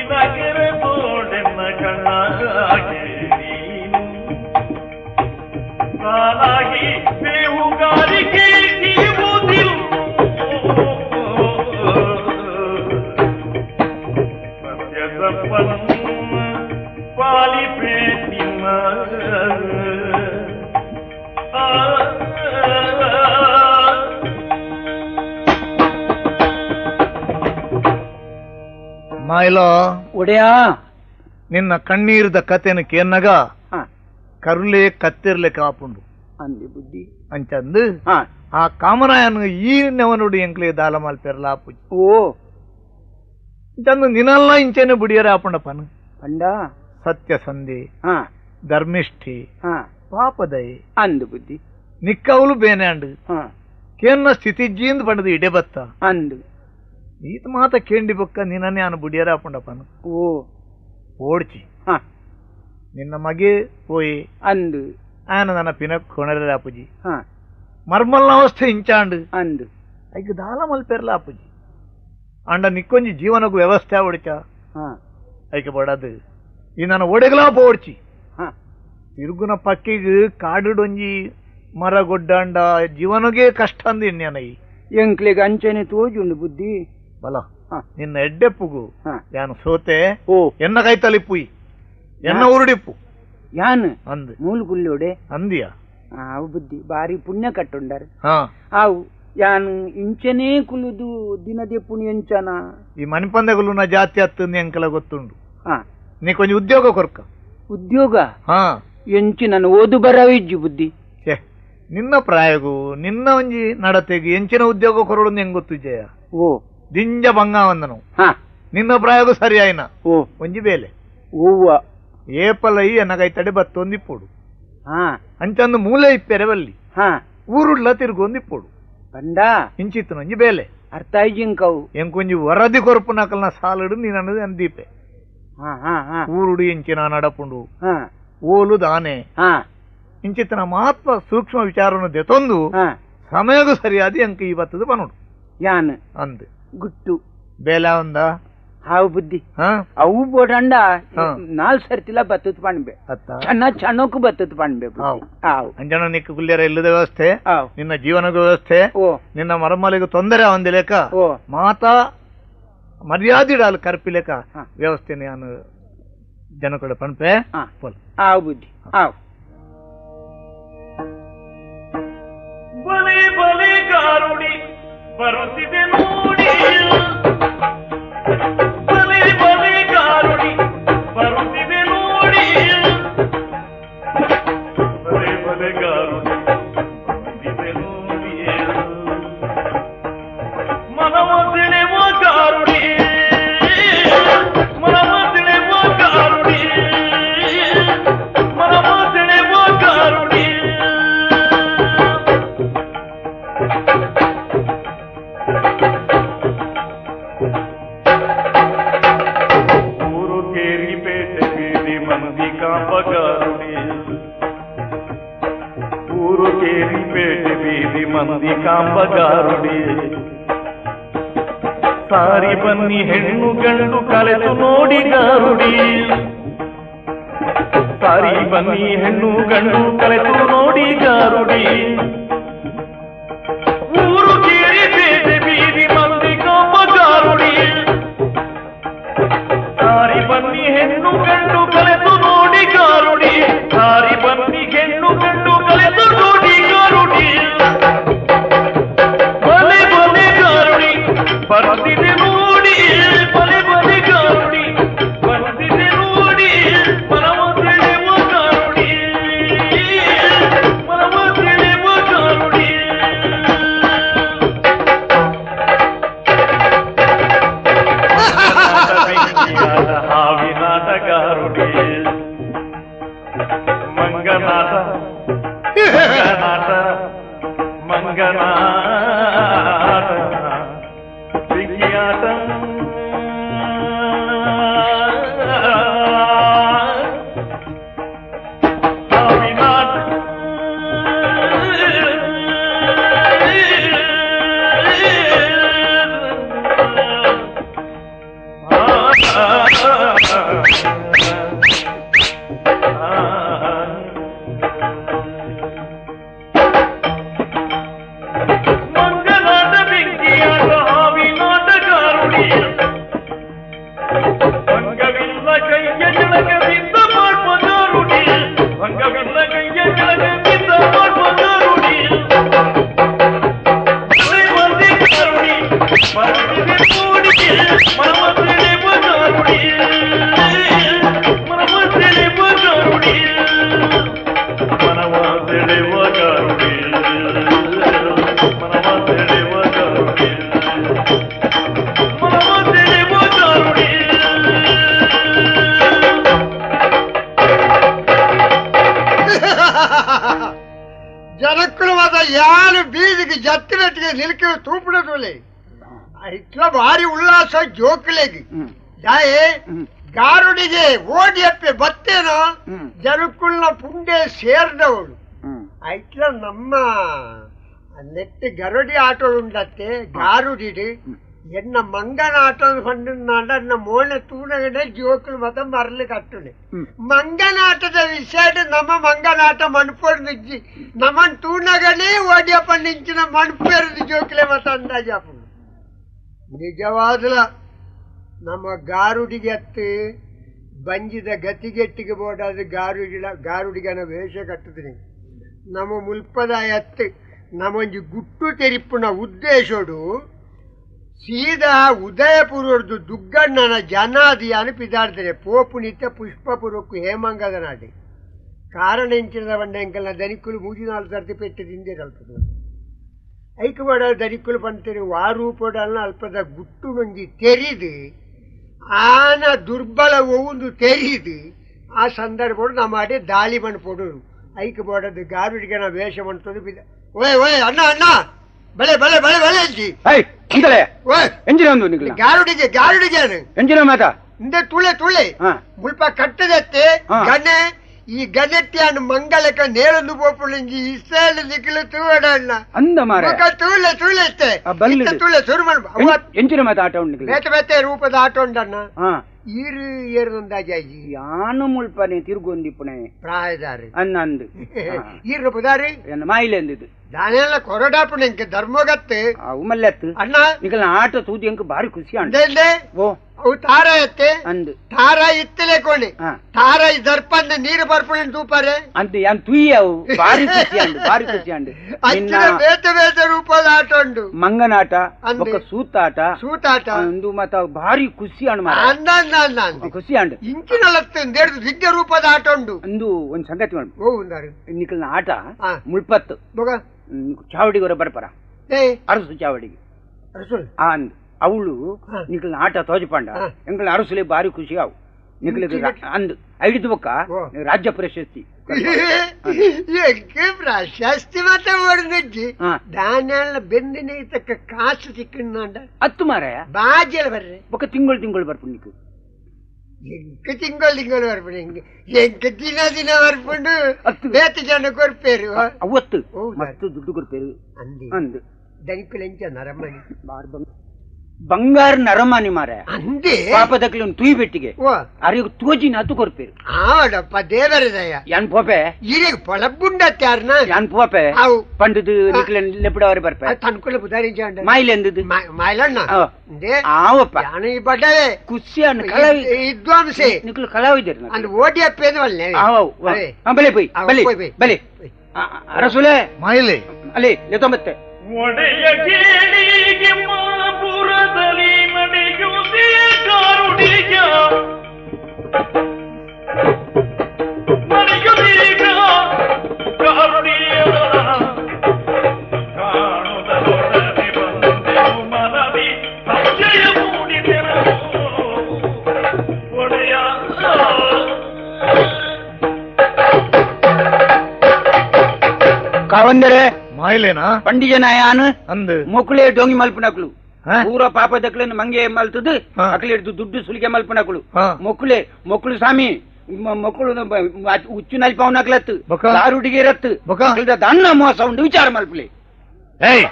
[SPEAKER 1] ನಿನಗೆರೆ ತೋಡೆನ್ನ ಕಣ್ಣಾಗೆ ನೀನು ಸಾಲಾಗಿ ಬೇಹುಗಾರಿಕೆ ನೀವುದಿಲ್ಲ ಸತ್ಯದಪ್ಪನ್ನು ಪಾಲಿಪೇಟಿನ
[SPEAKER 2] ಮಾಯಿಲೋ
[SPEAKER 4] ಒಡೆಯಾ
[SPEAKER 2] ನಿನ್ನ ಕಣ್ಣೀರದ ಕತೆನ ಕೇನ್ನಗ ಕರುಲೆ ಕತ್ತಿರ್ಲೆ ಕಾಪುಂಡು
[SPEAKER 4] ಅಂದಿ ಬುದ್ಧಿ
[SPEAKER 2] ಅಂಚಂದು ಆ ಕಾಮರಾಯನ ಈ ನೆವನುಡು ಎಂಕ್ಲೆ ದಾಲ ಮಲ್ಪೆರ್ಲ ಆಪುಜಿ
[SPEAKER 4] ಓ
[SPEAKER 2] ಚಂದು ನಿನಲ್ಲ ಇಂಚೆನೆ ಬುಡಿಯರ ಆಪುಂಡ ಪನು
[SPEAKER 4] ಪಂಡ
[SPEAKER 2] ಸತ್ಯಸಂಧಿ ಧರ್ಮಿಷ್ಠಿ ಪಾಪದಯೆ
[SPEAKER 4] ಅಂದು ಬುದ್ಧಿ
[SPEAKER 2] ನಿಕ್ಕವಲು ಬೇನೆ ಅಂಡು ಕೇನ್ನ ಸ್ಥಿತಿ ಜೀಂದ್ ಪಂಡದು ಇಡೆ ಬತ್ತ
[SPEAKER 4] ಅಂದು
[SPEAKER 2] ಈತ ಮಾತ ಕೇಂಡಿ ಬೊಕ್ಕ ನಿನನೆ ಆನ ಬುಡಿಯರ ಆಪುಂಡ ಪನು
[SPEAKER 4] ಓ
[SPEAKER 2] ಓಡ್ಚಿ ನಿನ್ನ ಮಗೆ ಪೋಯಿ
[SPEAKER 4] ಅಂದು
[SPEAKER 2] ಆನ ನನ್ನ ಪಿನ ಕೊಣರ ಆಪುಜಿ ಮರ್ಮಲ್ನ ಅವಸ್ಥೆ ಇಂಚಾಂಡು
[SPEAKER 4] ಅಂದು
[SPEAKER 2] ಐಗ ದಾಲ ಮಲ್ಪೆರ್ಲ ಆಪುಜಿ ಅಂಡ ನಿಕ್ಕೊಂಜಿ ಜೀವನಗೂ ವ್ಯವಸ್ಥೆ ಒಡಿಚ ಐಕೆ ಬಡದು ಈ ನನ್ನ ಒಡೆಗಲಾ ಪೋಡ್ಚಿ ತಿರುಗುನ ಪಕ್ಕಿಗೆ ಕಾಡುಡೊಂಜಿ ಮರ ಗೊಡ್ಡಾಂಡ ಜೀವನಗೆ ಕಷ್ಟ ಅಂದ ಎಣ್ಣೆನೈ
[SPEAKER 4] ಎಂಕ್ಲೆಗೆ ಅಂಚನೆ ತೋಜುಂಡು ಬುದ್ಧಿ
[SPEAKER 2] ಬಲ ನಿನ್ನ ಎಡ್ಡೆಪ್ಪುಗು ಯಾನು ಸೋತೆ ಎನ್ನ ಕೈತಲಿಪ್ಪುಯಿ ಎನ್ನ ಉರುಡಿಪ್ಪು
[SPEAKER 4] ಯಾನ್
[SPEAKER 2] ಅಂದ್
[SPEAKER 4] ಮೂಲು ಕುಲ್ಲೋಡೆ
[SPEAKER 2] ಅಂದಿಯ
[SPEAKER 4] ಅವು ಬುದ್ಧಿ ಬಾರಿ ಪುಣ್ಯ ಕಟ್ಟುಂಡಾರೆ ಅವು ಯಾನ್ ಇಂಚನೇ ಕುಲುದು ದಿನದೆಪ್ಪುನಿ ಎಂಚನ
[SPEAKER 2] ಈ ಮಣಿಪಂದಗುಲುನ ಜಾತಿ ಹತ್ತಂದು ಎಂಕಲ ಗೊತ್ತುಂಡು ನೀ ಕೊಂಚ ಉದ್ಯೋಗ ಕೊರ್ಕ
[SPEAKER 4] ಉದ್ಯೋಗ ಎಂಚಿ ನಾನು ಓದು ಬರವಿಜ್ಜಿ ಬುದ್ಧಿ
[SPEAKER 2] ನಿನ್ನ ಪ್ರಾಯಗೂ ನಿನ್ನ ಒಂಜಿ ನಡತೆಗೆ ಎಂಚಿನ ಉದ್ಯೋಗ ಕೊರಡು ಹೆಂಗ್ ಗೊತ್ತು ಜಯ
[SPEAKER 4] ಓ
[SPEAKER 2] ದಿಂಜ ಬಂಗಾವಂದನು ನಿನ್ನ ಪ್ರಾಯಗೂ ಸರಿ ಆಯ್ನ
[SPEAKER 4] ಓ
[SPEAKER 2] ಒಂಜಿ ಬೇಲೆ
[SPEAKER 4] ಓವ್ವ
[SPEAKER 2] ಏಪಲೈ ಎನ್ನಗೈತಡೆ ಬತ್ತೊಂದಿಪ್ಪೋಡು ಅಂಚಂದು ಮೂಲೆ ಇಪ್ಪೆರೆ ಬಲ್ಲಿ ಊರುಡ್ಲ ತಿರುಗೊಂದಿಪ್ಪೋಡು
[SPEAKER 4] ಪಂಡ
[SPEAKER 2] ಇಂಚಿತ್ತು ಒಂಜಿ ಬೇಲೆ
[SPEAKER 4] ಅರ್ಥ ಆಯ್ಜಿಂಕವು
[SPEAKER 2] ಎಂಕೊಂಜಿ ವರದಿ ಕೊರಪು ನಕಲ್ನ ಸಾಲಡು ನೀನದು ಅಂದೀಪೆ ಊರುಡು ಇಂಚಿನ ನಡಪುಂಡು ಓಲು ದಾನೆ ಇಂಚಿತ್ತಿನ ಮಹತ್ವ ಸೂಕ್ಷ್ಮ ವಿಚಾರವನ್ನು ದೆತೊಂದು ಸಮಯಗೂ ಸರಿಯಾದ ಎಂಕ ಇವತ್ತದು ಪನೋಡು
[SPEAKER 4] ಯಾನ್
[SPEAKER 2] ಅಂದ್
[SPEAKER 4] ಗುಟ್ಟು
[SPEAKER 2] ಬೇಲ ಒಂದ
[SPEAKER 4] ಹಾವು ಬುದ್ಧಿ ಅವು ಬೋಡಂಡ ನಾಲ್ ಸರ್ತಿಲ ಬತ್ತತ್ ಪಣ್ಬೆ ಚೆನ್ನ ಚೆನ್ನಕ್ಕೂ ಬತ್ತತ್ ಪಣ್ಬೆ
[SPEAKER 2] ಅಂಜನ ನಿಕ್ಕ ಗುಲ್ಯರ ಇಲ್ಲದ ವ್ಯವಸ್ಥೆ ನಿನ್ನ ಜೀವನದ ವ್ಯವಸ್ಥೆ ನಿನ್ನ ಮರಮಲಿಗೆ ತೊಂದರೆ ಒಂದಿ ಲೆಕ್ಕ ಮಾತಾ ಮರ್ಯಾದಿಡಾಲು ಕರ್ಪಿಲೆಕ ವ್ಯವಸ್ಥೆ ನಾನು ಜನಕಡೆ ಪಣ್ಪೆ
[SPEAKER 4] ಆವು ಬುದ್ಧಿ ಆವು
[SPEAKER 1] ಬಲೆ ಬಲೆ ಗಾರುಡಿ ಬರುತ್ತಿದೆ ನೋಡಿ ಬಲೆ ಬಲೆ ಗಾರುಡಿ ಬರುತ್ತಿದೆ ನೋಡಿ ಬಲೆ ಬಲೆ ಗಾರುಡಿ ಬರುತ್ತಿದೆ ನೋಡಿ ಮನವ ಸೆಳೆವ ಗಾರುಡಿ ಮನವ ಸೆಳೆವ ಗಾರುಡಿ ಮನವ ಸೆಳೆವ ಗಾರುಡಿ ಊರು ಕೇರಿ ಪೇಟೆ ಬೀದಿ ಮಂದಿ ಕಾಂಬಗಾರುಡಿ ಊರು ಕೇರಿ ಪೇಟೆ ಬೀದಿ ಮಂದಿ ಕಾಂಬಗಾರುಡಿ ಸಾರಿ ಬನ್ನಿ ಹೆಣ್ಣು ಗಂಡು ಕಲೆತು ನೋಡಿ ಗಾರುಡಿ ಸಾರಿ ಬನ್ನಿ ಹೆಣ್ಣು ಗಂಡು ಕಲೆತು ನೋಡಿ ಗಾರುಡಿ ಊರು ಕೇರಿ ಪೇಟೆ ಬೀದಿ ಮಂದಿ ಕಾಂಬಗಾರುಡಿ ಸಾರಿ ಬನ್ನಿ ಹೆಣ್ಣು ಗಂಡು ಕಲೆತು ನೋಡಿ ಗಾರುಡಿ ಸಾರಿ ಬನ್ನಿ ಹೆಣ್ಣು ಗಂಡು ಕಲೆತು ನೋಡಿ ಗಾರುಡಿ ಬಲೆ ಬಲೆ ಗಾರುಡಿ ಬರ್ತಿದೆ ನೋಡಿ ಬಲೆ ಬಲೆ ಗಾರುಡಿ ಬರ್ತಿದೆ ನೋಡಿ ಮನವ ಸೆಳೆವ ಗಾರುಡಿ ಮನವ ಸೆಳೆವ ಗಾರುಡಿ
[SPEAKER 5] జత్తి వెతికి నిలికి తూపుడోలే ఇట్లా భారీ ఉల్లాస జోకులేగి దాయే గారుడిಗೆ ಓಡಿ ಅಪ್ಪೆ ಬತ್ತೇನೋ ಜರುಕುಳ್ಳ ಪುಂಡೆ ಸೇರ್ದವಳು ಇಟ್లా ನಮ್ಮ ನೆಟ್ಟಿ ಗರುಡಿ ಆಟೋ ಉಂಡತ್ತೆ ಗಾರುಡಿ ಎನ್ನ ಮಂಗನ ಆಟೋ ಪಂಡ ಎನ್ನ ಮೋನೆ ತೂನಗಡೆ ಜೋಕುಲು ಮತ ಮರಲಿ ಕಟ್ಟುನೆ ಮಂಗನಾಟದ ವಿಷಯ ನಮ್ಮ ಮಂಗನಾಟ ಮಣಪೋಡು ನಿಜ್ಜಿ ನಮ್ಮನ್ ತೂನಗಡೆ ಓಡಿ ಪಂಡಿಂಚಿನ ಮಣಪೇರು ಜೋಕುಲೆ ಮತ ಅಂದಾಜಾಪು ನಿಜವಾದಲ ನಮ್ಮ ಗಾರುಡಿಗೆ ಅತ್ತು ಬಂಜಿದ ಗತಿಗೆಟ್ಟಿಗೆ ಬೋಡಾದ ಗಾರುಡಿಗನ ವೇಷ ಕಟ್ಟುತ್ತೀನಿ ನಮ್ಮ ಮುಲ್ಪದ ಎತ್ತು ನಮ್ಮೊಂಜಿ ಗುಟ್ಟು ತೆರಿಪುನ ಉದ್ದೇಶೋಡು ಸೀದಾ ಉದಯಪುರದ್ದು ದುಗ್ಗಣ್ಣನ ಜನಾದಿ ಅನಿಪಿದಾಡ್ತಾರೆ ಪೋಪು ನಿತ್ಯ ಪುಷ್ಪಪುರಕ್ಕೂ ಹೇಮಂಗದ ನಾಡಿ ಕಾರಣ ಎಂಚಿನ ಬಂಡ ಎಂಕಲ್ನ ದನಿಕುಲು 3-4 ಸರ್ತಿ ಪೆಟ್ಟು ತಿಂದೆ ಕಲ್ಪದು ಐಕಬಡ ದನಿಕುಲು ಪಂತೇನೆ ವಾರೂಪಡಲ್ನ ಅಲ್ಪದ ಗುಟ್ಟು ನೊಂಜಿ ತೆರಿದು ಆನ ದುರ್ಬಲ ಒಂದು ತೆರಿದು ಆ ಸಂದರ್ಭ ನಮ್ಮ ಅಡೆ ದಾಳಿ ಮಣ್ಣು ಕೊಡೋರು ಐಕಬೋಡದು ಗಾರುಡಿಗೆ ನಾ ವೇಷ ಮಾಡ್ತದೆ ಬಿದ್ದ ಓಯ್ ಓಯ್ ಅಣ್ಣ ಅಣ್ಣ ಬಲೆ ಬಲೆ ಬಲೆ ಬಲೆ ಅಂಜಿ ಗಾರುಡಿಗೆ
[SPEAKER 4] ಎಂಜಿನ ಮಾತಾ
[SPEAKER 5] ಇಂದೆ ತುಳೆ ಮುಲ್ಪ ಕಟ್ಟದತ್ತೆ ಗನೆ ಈ ಗನೆಟ್ಟಿ ಅನ್ನು ಮಂಗಳಕ ನೇರೊಂದು ಪೋಪುಳಿಂಜಿ ಇಸ್ರೇಲ್ ನಿಖಿಲು ತೂವಡಣ್ಣ
[SPEAKER 4] ಅಂದ ಮಾರ
[SPEAKER 5] ತುಳೆ ಸುರು
[SPEAKER 4] ಎಂಜಿನ ಮಾತಾ ಆಟ ಉಂಡು
[SPEAKER 5] ಬೇತೆ ಬೇತೆ ರೂಪದ ಆಟ ಉಂಡಣ್ಣ ಈರು ಏರುಂದಾಜಿ
[SPEAKER 4] ಯಾನು ಮುಲ್ಪನೆ ತಿರುಗೊಂದಿಪ್ಪನೆ
[SPEAKER 5] ಪ್ರಾಯದಾರಿ
[SPEAKER 4] ಅನ್ನಂದು
[SPEAKER 5] ಈರು ಪುದಾರಿ
[SPEAKER 4] ಎನ್ನ ಮಾಯಿಲೆ ಅಂದಿದ್ದು
[SPEAKER 5] దానివల్ల కొరడాపుడు ఇంక ధర్మగత్తే
[SPEAKER 4] ఉమల్లెత్తు
[SPEAKER 5] అన్న
[SPEAKER 4] నీకు ఆట చూసి ఇంక భారీ ఖుషి
[SPEAKER 5] అండి ఓ ಅವು ತಾರ ಎತ್ತೆ
[SPEAKER 4] ಅಂದು
[SPEAKER 5] ತಾರ ಇತ್ತಲೇಕೊಳ್ಳಿ ತಾರ ಈ ದರ್ಪಂದ ನೀರು ಬರ್ಪುಳಿ ತೂಪಾರೆ
[SPEAKER 4] ಅಂತ ಯಾನ್ ತುಯ್ಯವು ಭಾರಿ ಖುಷಿ ಅಂಡು
[SPEAKER 5] ಅಚ್ಚಿನ ಬೇತೆ ಬೇತೆ ರೂಪದ ಆಟ ಉಂಡು
[SPEAKER 4] ಮಂಗನಾಟ ఒక ಸೂತಾಟ
[SPEAKER 5] ಅಂದು
[SPEAKER 4] ಮತ್ತ ಭಾರಿ ಖುಷಿ ಅಂಡು ಮಾರ
[SPEAKER 5] ಅಂದ
[SPEAKER 4] ಖುಷಿ ಅಂಡು
[SPEAKER 5] ಇಂಚಿನಲತ್ತ ದೇಡು ದಿಗ್ಗ ರೂಪದ ಆಟ ಉಂಡು
[SPEAKER 4] ಅಂದು ಒಂದ್ ಸಂಗತಿ ಮಾಡು
[SPEAKER 5] ಓ ಉಂದಾರು
[SPEAKER 4] ನಿಕಲ್ನ ಆಟ ಮುಳ್ಪತ್ತು ಚಾವಡಿಗೆ ಹೊರ ಬರ್ಪರ ಅರಸು ಚಾವಡಿಗೆ ಅಂದು ಅವಳು ನಿಕಲ್ನ ಆಟ ತೋಜಪಂಡ ಎಂಕಲ್ನ ಅರಸುಲೆ ಭಾರಿ ಖುಷಿ ಅವು ನಿಕಲಿಗೆ ಅಂದು ಐದು ಬೊಕ್ಕ ರಾಜ್ಯ ಪ್ರಶಸ್ತಿ
[SPEAKER 5] ಪ್ರಶಸ್ತಿ ಮಾತ್ರ ಹೊಡೆದಜ್ಜಿ ದಾನೆಲ್ಲ ಬೆಂದಿನ ತಕ್ಕ ಕಾಸು ಸಿಕ್ಕಂಡ
[SPEAKER 4] ಹತ್ತು ಮಾರಾಯ
[SPEAKER 5] ಬಾಜಿಯಲ್ಲ ಬರ್ರಿ
[SPEAKER 4] ಬೊಕ್ಕ ತಿಂಗಳು ಬರ್ಪುಂಡು ನಿಕ್ಕು
[SPEAKER 5] ಎಂಕ ತಿಂಗಳು ಬರ್ಪುಂಡು ಎಂಕ ದಿನ ಬರ್ಪುಂಡು ಬೇತ ಜನ ಕೊರ್ಪೇರು
[SPEAKER 4] ಅವತ್ತು ಮಸ್ತು ದುಡ್ಡು ಕೊರ್ಪೇರು ಅಂದು
[SPEAKER 5] ದನಿಕುಲೆಂಚ ನರಮಣಿ
[SPEAKER 4] ಬಂಗಾರ ನರಮಾನಿ ಮಾರ
[SPEAKER 5] ಅಂದೆ
[SPEAKER 4] ಪಾಪದಕ್ಲು ತುಯಿ ಬೆಟ್ಟಿಗೆ ಅರಿಗ ತೋಜಿನ ಹತ್ತು ಕೊರ್ಪೇರು
[SPEAKER 5] ಆವಡಪ್ಪ ದೇವರದಯ್ಯ
[SPEAKER 4] ಯಾನ್ ಪೋಪೆ
[SPEAKER 5] ಈಗ ಪೊಲಬುಂಡತ್ಯಾರನ
[SPEAKER 4] ಯಾನ್ ಪೋಪೆ ಪಂಡದು ನಿಕ್ಲೆನ್ ಲೆಪಡವರೆ ಬರ್ಪೆ
[SPEAKER 5] ತನ್ಕುಲೆ ಬುದಾರಿ ಜಾಂಡ
[SPEAKER 4] ಮಾಯಿಲೆಂದದು
[SPEAKER 5] ಮಾಯಿಲಣ್ಣ
[SPEAKER 4] ಅಂದೆ ಆವಪ್ಪ
[SPEAKER 5] ಯಾನ ಈ ಬಡ್ಡವೆ
[SPEAKER 4] ಕುಸ್ಸಿ ಅನ್ನ ಕಲಾವಿ
[SPEAKER 5] ವಿದ್ವಾಂಸೆ
[SPEAKER 4] ನಿಕ್ಲು ಕಲಾವಿದರು
[SPEAKER 5] ಅಂದ್ ಓಡಿ ಅಪ್ಪೇದವಲ್ಲೆ
[SPEAKER 4] ಆವ ಬಲೆ ಪೋಯ್ ಬಲೆ ಅರಸುಲೆ
[SPEAKER 2] ಮಾಯಿಲೆ
[SPEAKER 4] ಅಲ್ಲಿ ಲೆತೊಂಬತ್ತೆ
[SPEAKER 1] ಒಡೆಯ ಕೇಳಿಗೆ ಮಾಪುರದಲ್ಲಿ ನಡೆಯುವುದೇ ಕಾರುಡಿಗ ನಡೆಯುವುದೀಗ ಕಾರುಡಿಯ ಕಾಣುವುದರೊಡನೆ ಬಂದೆವು ಮನವಿ ಸಂಜಯ ಮೂಡಿದೆನು ಒಡೆಯ
[SPEAKER 4] ಕಾವಂದರೆ
[SPEAKER 2] ಮಾಯಿಲೇನಾ
[SPEAKER 4] ಪಂಡಿಜ ನಾಯಾನು
[SPEAKER 2] ಅಂದು
[SPEAKER 4] ಮೊಕ್ಕಳೇ ಡೊಂಗಿ ಮಲ್ಪನಕ್ಲು ಪೂರ ಪಾಪದಕ್ಲೇನು ಮಂಗೆ ಮಲ್ತದು ಅಕ್ಲೆ ದುಡ್ಡು ಸುಲಿಗೆ ಮಲ್ಪನಕ್ಲು ಮೊಕ್ಕಳು ಸ್ವಾಮಿ ಮೊಕ್ಕಳು ಹುಚ್ಚು ನಲ್ಲಿ ಪವನಕ್ಲತ್ತು ದಾರುಡಿಗೆ ಇರತ್ತು ದಣ್ಣ ಮೋಸ ಉಂಡು ವಿಚಾರ ಮಲ್ಪಲಿ
[SPEAKER 2] ಏಯ್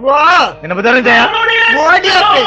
[SPEAKER 5] ವಾ
[SPEAKER 2] ನಿನ್ನ ಬದಲಿದೆಯ
[SPEAKER 5] ಓಡಿ ಅಪ್ಪೆ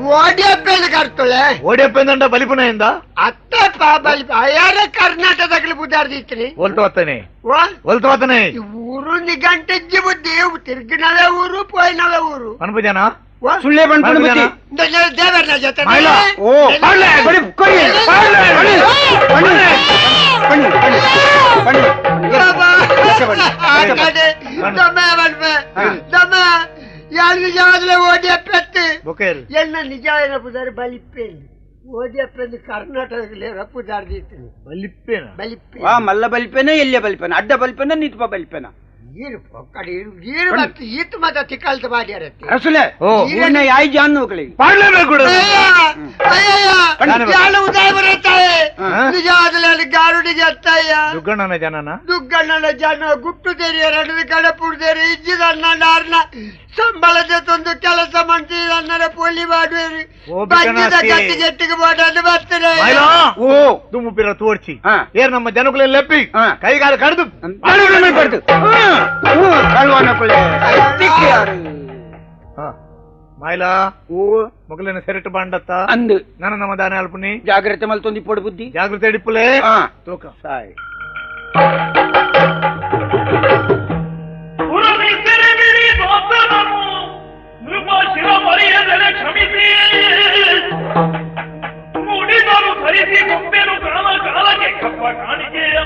[SPEAKER 5] ఓడిపోయింది కడుతులే
[SPEAKER 2] ఓడిపోయిందంట బలిపునైందా
[SPEAKER 5] అత్త బలిప అయ్యారే కర్ణాటకలు బుద్ధార్థిత్రి
[SPEAKER 2] వల్తోతనే
[SPEAKER 5] ఊరు నీ గంటెజ్జి బుద్ధి తిరిగినవే ఊరు పోయినవే ఊరు
[SPEAKER 2] అనుభజనా
[SPEAKER 4] ಸುಳ್ಳೆ ಬಂದ್ಬಿಟ್ಟು
[SPEAKER 5] ದೇವರನ್ನ ಜೊತೆ
[SPEAKER 4] ಬನ್ನಿ
[SPEAKER 5] ఓడి అప్పెత్తి ఎన్న నిజాయన పుదారి బలిప్పేంది ఓడి అప్పింది కర్ణాటక లేరు పుదారి తీస్తుంది
[SPEAKER 2] బలిప్పేనా
[SPEAKER 5] బలిప్పే
[SPEAKER 4] మల్ల బలిపోయినా ఎల్లే బలిపోయినా అడ్డ బలిపోయినా నీతిపా బలిపోయినా
[SPEAKER 5] ఈత మాత తిక్కలతో పాడారు
[SPEAKER 4] అసలే आई जान नोकले
[SPEAKER 5] గారుడికి వస్తాయా
[SPEAKER 2] దుగ్గన్న జననా
[SPEAKER 5] దుగ్గన్న జన గుట్టు తెరియరడు కడపుడు తెరి ఇచ్చిదన్నాడు సంబళతుంది ಕೆಲಸ ಮಂಚಿದನ್ನರೆ ಪೊಲಿ ಬಾಡುವೇರಿ ಬಂದಿದ ಗಟ್ಟಿ ಗಟ್ಟಿಗೆ ಬಾಡಲು ಬರ್ತಾರೆ
[SPEAKER 2] ಓ ದುಮ್ಮು ಪಿರ ತೋರ್ಚಿ ಏರ್ ನಮ್ಮ ಜನಕುಲೆ ಲೆಪ್ಪಿ ಕೈಗಾಲ ಕಡ್ದು
[SPEAKER 4] ಕಡ್ದು ಕಳ್ವಾನಕುಲೆ ತಿಕ್ಕಿಯಾರು
[SPEAKER 2] ಮಾಯ್ಲಾ ಓ ಮೊಗಲಿನ ಸೆರೆಟ್ ಬಾಂಡತ್ತ
[SPEAKER 4] ಅಂದು
[SPEAKER 2] ನನ್ನ ನಮ್ಮ ದಾನ ಅಲ್ಪನಿ
[SPEAKER 4] ಜಾಗ್ರತೆ ಮಲ್ತೊಂದಿ ಪೊಡು ಬುದ್ಧಿ
[SPEAKER 2] ಜಾಗ್ರತೆ ಹಿಡಿಪುಲೆ ತೂಕ
[SPEAKER 4] ಸಾಯ್
[SPEAKER 1] ಕ್ಷಮಿಸಿ ಮೂಡಿದರು ಧರಿಸಿ ಗೊಂಬೆನು ಕಾಲ ಕಾಲಕ್ಕೆ ಕಪ್ಪ ಕಾಣಿಕೆಯ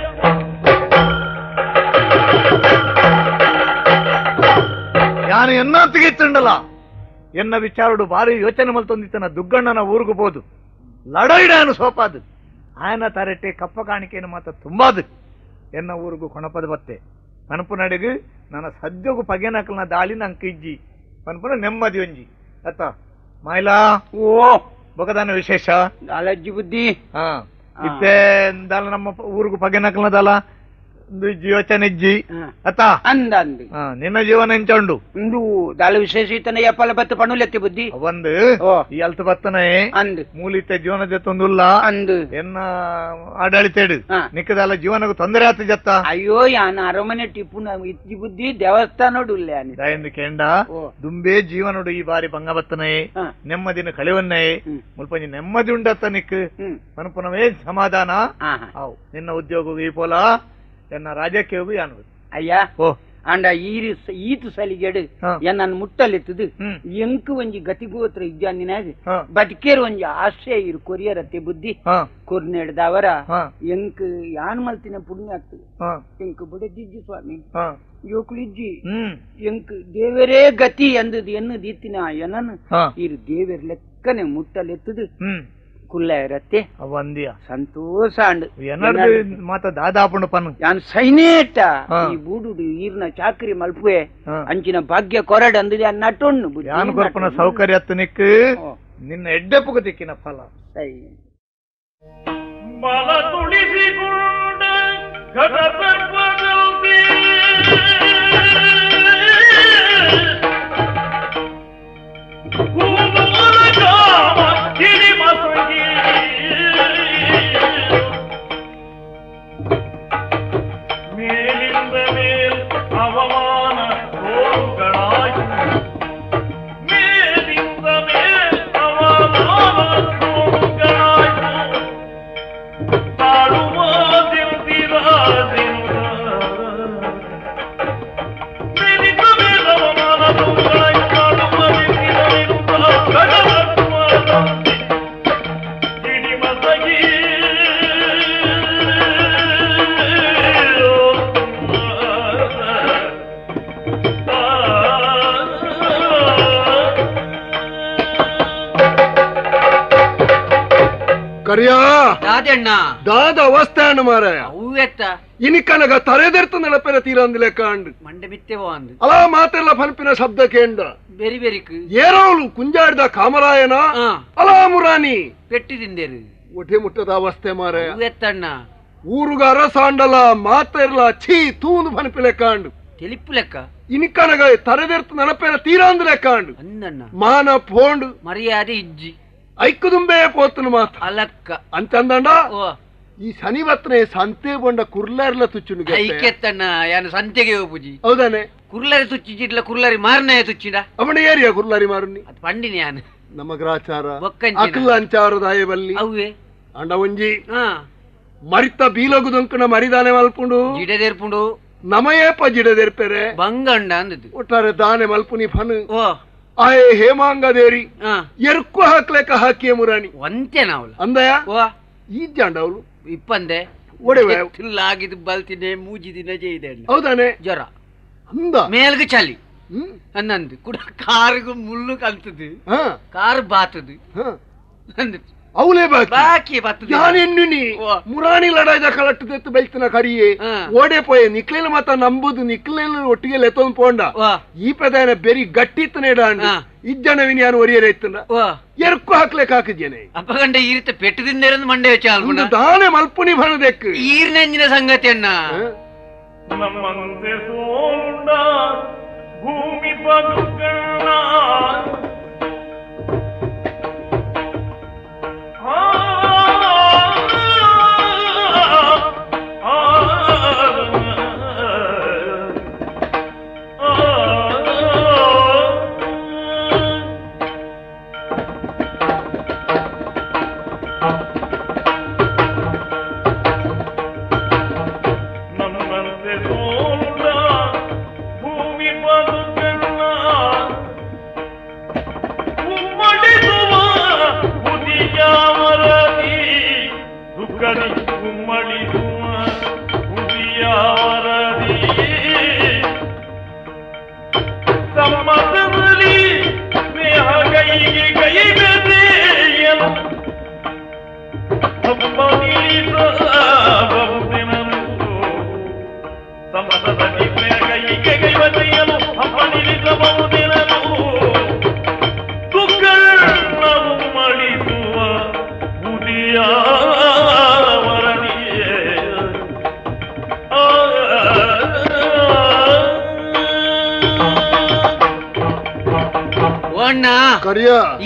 [SPEAKER 2] ಯಾನು ಎನ್ನತ್ತಿಗಿತ್ತುಂಡಲ ಎನ್ನ ವಿಚಾರುಡು ಬಾರಿ ಯೋಚನೆ ಮಲ್ತೊಂದಿತ್ತನ ದುಗ್ಗಣ್ಣನ ಊರಿಗೂ ಬೋದು ಲಡೈಡಾನು ಸೋಪಾದು ಆಯನ ತರಟೆ ಕಪ್ಪ ಕಾಣಿಕೆಯನ್ನು ಮಾತ್ರ ತುಂಬಾದು ಎನ್ನ ಊರಿಗೂ ಕೊಣಪದ ಬತ್ತೆ ಪನಪು ನಡಿಗು ನನ್ನ ಸದ್ಯಗೂ ಪಗೆನಕಲ್ನ ದಾಳಿ ನಂಗೆ ಇಜ್ಜಿ ಪನಪುನ ನೆಮ್ಮದಿ ಒಂಜಿ ಅತ್ತ ಮಾಯ್ಲಾ
[SPEAKER 4] ಓ
[SPEAKER 2] ಬೊಕದಾನ ವಿಶೇಷ
[SPEAKER 4] ದಾಲಜ್ಜಿ ಬುದ್ಧಿ
[SPEAKER 2] ಹಾ ಇತ್ತೆ ದಾಲ ನಮ್ಮ ಊರಿಗೂ ಪಗೆನಕಲ್ನ ದಾಲ ಯೋಚನೆ ಇಜ್ಜಿ ಅತ್ತ
[SPEAKER 4] ಅಂದ ಅಂದು
[SPEAKER 2] ನಿನ್ನ ಜೀವನ ಎಂಚಂಡು
[SPEAKER 4] ಇಂದು ದಾಳ ವಿಶೇಷ ಇತ್ತನೆ ಎಪ್ಪಲ ಬತ್ತು ಪಣುಲೆತ್ತಿ ಬುದ್ಧಿ
[SPEAKER 2] ಒಂದು ಈ ಅಲ್ತ ಬತ್ತನೆ
[SPEAKER 4] ಅಂದು
[SPEAKER 2] ಮೂಲಿತ ಜೀವನ ಜೊತ್ತೊಂದುಲ್ಲ
[SPEAKER 4] ಅಂದು
[SPEAKER 2] ಎನ್ನ ಆಡಳಿತೇಡು ನಿಕ್ಕದಲ್ಲ ಜೀವನకు ತೊಂದರೆ ಆತ ಜತ್ತ
[SPEAKER 4] ಅಯ್ಯೋ ಯಾನ ಅರಮನೆ ಟಿಪ್ಪು ಇತ್ತಿ ಬುದ್ಧಿ ದೇವಸ್ಥಾನೋಡು
[SPEAKER 2] ದಯಂದು ಕೇಂಡ ದುಂಬೆ ಜೀವನೋಡು ಈ ಬಾರಿ ಬಂಗ ಬತ್ತನೆ ನೆಮ್ಮದಿನ ಕಳೆವನ್ನೇ ಮುಲ್ಪಂಜಿ ನೆಮ್ಮದಿ ಉಂಡತ್ತ ನಿಕ್ ಪನಪುನವೇ ಸಮಾಧಾನ ಅವು ನಿನ್ನ ಉದ್ಯೋಗ ಈ ಪೋಲ ಎನ್ನ ರಾಜ್ಯಕ್ಕೆ ಹೋಗಿ ಯಾನು
[SPEAKER 4] ಅಯ್ಯ ಓ ಅಂಡ ಈತು ಸಲಿಗೆಡು ಎನ್ನ ಮುಟ್ಟಲೆತ್ತದು ಎಂಕು ಒಂಜಿ ಗತಿಗೋತ್ರ ಇಜ್ಜಾನಿನಾಗ ಬದುಕೇರು ಒಂಜಿ ಆಶ್ರಯ ಇರು ಕೊರಿಯರತ್ತೆ ಬುದ್ಧಿ ಕೊರ್ನೆಡ್ದವರ ಎಂಕ್ ಯಾನ್ ಮಲ್ತಿನ ಪುಣ್ಯ ಆಗ್ತದೆ ಎಂಕ್ ಬುಡದಿಜ್ಜಿ ಸ್ವಾಮಿ ಯೋಕುಳಿಜ್ಜಿ ಎಂಕ್ ದೇವರೇ ಗತಿ ಎಂದದು ಎನ್ನದು ಇತ್ತಿನ ಎನ್ನನು ಇರು ದೇವರ ಲೆಕ್ಕನೆ ಮುಟ್ಟಲೆತ್ತದು ಕುಲ್ಲ ಇರತ್ತೆ
[SPEAKER 2] ಅವಂದಿಯ
[SPEAKER 4] ಸಂತೋಷ ಅಂಡ್
[SPEAKER 2] ಮಾತ ದಾದಾಪುಂಡು ಪನ್ನು
[SPEAKER 4] ಯಾನ್ ಸೈನೇಟ ಈ ಬೂಡುಡು ಈರ್ನ ಚಾಕರಿ ಮಲ್ಪುವೆ ಅಂಚಿನ ಭಾಗ್ಯ ಕೊರಡ್ ಅಂದಿದೆ ನಟೊಣ್ಣು
[SPEAKER 2] ಯಾನ್ ಕೊರ್ಪನ ಸೌಕರ್ಯ ಅತ್ತು ನಿಕ್ಕು ನಿನ್ನ ಎಡ್ಡೆಪ್ಪುಗ ತಿಕ್ಕಿನ ಫಲ
[SPEAKER 4] ಸೈ
[SPEAKER 1] ಬಲ ತುಳಿಸಿಕೊಂಡ ಘಟ ಸರ್ಪದಂತೆ ಮೇಲಿಂದ ಮೇಲ್ ಅವಮಾನ ಸೋರುಗಳಾಯ್ತು ಮೇಲಿಂದ ಮೇಲ್ ಅವಮಾನ ಸೋರುಗಳಾಯ್ತು ತಾಳುವ ದಿನದಿರಾದಿನ ಮೇಲಿಂದ ಮೇಲ್ ಅವಮಾನ ಸೋರುಗಳಾಯ್ತು ತಾಳುವ
[SPEAKER 6] ಕರಿಯಾ ದಾದ ಅವಸ್ಥೆಯನ್ನು ಮಾರಾಯ ಇನಿಕನಗ ತರೆದೆರ್ತು ನೆನಪಿನ ತೀರಂದಿಲೆ ಕಾಂಡು
[SPEAKER 3] ಮಂಡೆ ಬಿತ್ತೆವೋ ಅಂದು
[SPEAKER 6] ಅಲಾ ಮಾತೆಲ್ಲ ಫನ್ಪಿನ ಶಬ್ದ ಕೇಂದ್ರ
[SPEAKER 3] ಬೆರಿ ಬೆರಿಕು
[SPEAKER 6] ಏರೋಳು ಕುಂಜಾಡ್ದ ಕಾಮರಾಯನ ಅಲಾ ಮುರಾನಿ
[SPEAKER 3] ಪೆಟ್ಟಿದಿಂದೇರು
[SPEAKER 6] ಒಠೆ ಮುಟ್ಟದ ಅವಸ್ಥೆ ಮಾರಾಯ
[SPEAKER 3] ಎತ್ತಣ್ಣ
[SPEAKER 6] ಊರುಗ ಅರಸಾಂಡಲ ಮಾತೆರ್ಲ ಛೀ ತೂಂದು ಫನ್ಪಿಲೆ ಕಾಂಡು
[SPEAKER 3] ತೆಲಿಪ್ಪು ಲೆಕ್ಕ
[SPEAKER 6] ಇನಿಕನಗ ತರೆದೆರ್ತು ನೆನಪಿನ ತೀರಂದಿಲೆ ಕಾಂಡು
[SPEAKER 3] ಅಂದಣ್ಣ
[SPEAKER 6] ಮಾನ ಪೋಂಡು
[SPEAKER 3] ಮರ್ಯಾದೆ ಇಜ್ಜಿ
[SPEAKER 6] ಐಕ್ಕುದುಂಬೆ ಪೋತನು ಮಾತ
[SPEAKER 3] ಅಲಕ್ಕ
[SPEAKER 6] ಅಂತಂದಂಡ ಈ ಶನಿವತ್ತನೆ ಸಂತೆ ಬಂಡ ಕುರ್ಲಾರ್ಲ ತುಚ್ಚುನು
[SPEAKER 3] ಐಕೆತ್ತಣ್ಣ ಯಾನು ಸಂತೆಗೆ ಹೋಗುಜಿ
[SPEAKER 6] ಹೌದಾನೆ
[SPEAKER 3] ಕುರ್ಲಾರಿ ತುಚ್ಚಿಡ್ಲ ಕುರ್ಲಾರಿ ಮಾರನೇ ತುಚ್ಚಿಡ
[SPEAKER 6] ಅವನ ಏರಿಯಾ ಕುರ್ಲಾರಿ ಮಾರುನಿ
[SPEAKER 3] ಅದು ಪಂಡಿನಿ ಯಾನು
[SPEAKER 6] ನಮಗ್ರಾಚಾರ ಅಕಲ್ ಅಂಚಾರದ ಆಯಬಲ್ಲಿ
[SPEAKER 3] ಅವೇ
[SPEAKER 6] ಅಂಡ ಒಂಜಿ ಮರಿತ ಬೀಲಗುದೊಂಕನ ಮರಿದಾನೆ ಮಲ್ಪುಂಡು
[SPEAKER 3] ಜಿಡದೆರ್ಪುಂಡು
[SPEAKER 6] ನಮಯೇಪ ಜಿಡದೆರ್ಪೆರೆ
[SPEAKER 3] ಬಂಗಂಡ ಅಂದದ್ದು
[SPEAKER 6] ಒಟ್ಟಾರೆ ದಾನೆ ಮಲ್ಪುನಿ ಫನ್ ಆಯೆ ಹೇಮಾಂಗದೇರಿ ಎರ್ಕು ಹಾಕ್ಲೆಕ್ಕ ಹಾಕಿಯ ಮುರಾಣಿ
[SPEAKER 3] ಒಂತೆ ನಾವಲ್ಲ
[SPEAKER 6] ಅಂದಯ ಈ ಜಾಂಡವಳು
[SPEAKER 3] ಇಪ್ಪಂದೆ
[SPEAKER 6] ಒಡೆವೆ
[SPEAKER 4] ಆಗಿದ್ದು ಬಲ್ತಿನೇ ಮೂಜಿದಿನ ಜೈದೆ
[SPEAKER 6] ಹೌದಾನೆ
[SPEAKER 4] ಜ್ವರ
[SPEAKER 6] ಅಂದ
[SPEAKER 4] ಮೇಲ್ಗೆ ಚಳಿ ಅನ್ನಂದು ಕೂಡ ಕಾರಿಗೂ ಮುಳ್ಳು ಕಲ್ತದು ಕಾರ್ ಬಾತದು
[SPEAKER 6] ಅವಲೇ
[SPEAKER 4] ಬಾಕಿ ಬರ್ತದೆ
[SPEAKER 6] ಯಾನೆನ್ನು ನೀ ಮುರಾಣಿ ಲಡಾಯ್ದ ಕಲಟ್ಟದೆತ್ತು ಬೈತನ ಕರಿಯೇ ಓಡೆ ಪೋಯೆ ನಿಕ್ಲೇನ ಮಾತ ನಂಬುದು ನಿಕ್ಲೇನ ಒಟ್ಟಿಗೆ ಲೆತ್ತೊಂದು ಪೋಂಡ ಈ ಪ್ರಧಾನ ಬೆರಿ ಗಟ್ಟಿತ್ತನೇಡ ಇಜ್ಜನವಿನ ಯಾನು ಒರಿಯರೈತನ ಎರ್ಕು ಹಾಕ್ಲೆಕ್ ಹಾಕಿದ್ಯೇನೆ
[SPEAKER 4] ಅಪ್ಪಗಂಡ ಈ ರೀತಿ ಪೆಟ್ಟದಿಂದ ಮಂಡೆ ವೆಚ್ಚ
[SPEAKER 6] ದಾನೆ ಮಲ್ಪುನಿ ಭಣದೆಕ್
[SPEAKER 4] ಈರ್ನೆಂಜಿನ ಸಂಗತಿಯನ್ನ
[SPEAKER 1] ನಮ್ಮಂತೆ ಸೋಂಡ ಭೂಮಿ ಬದುಕಣ್ಣ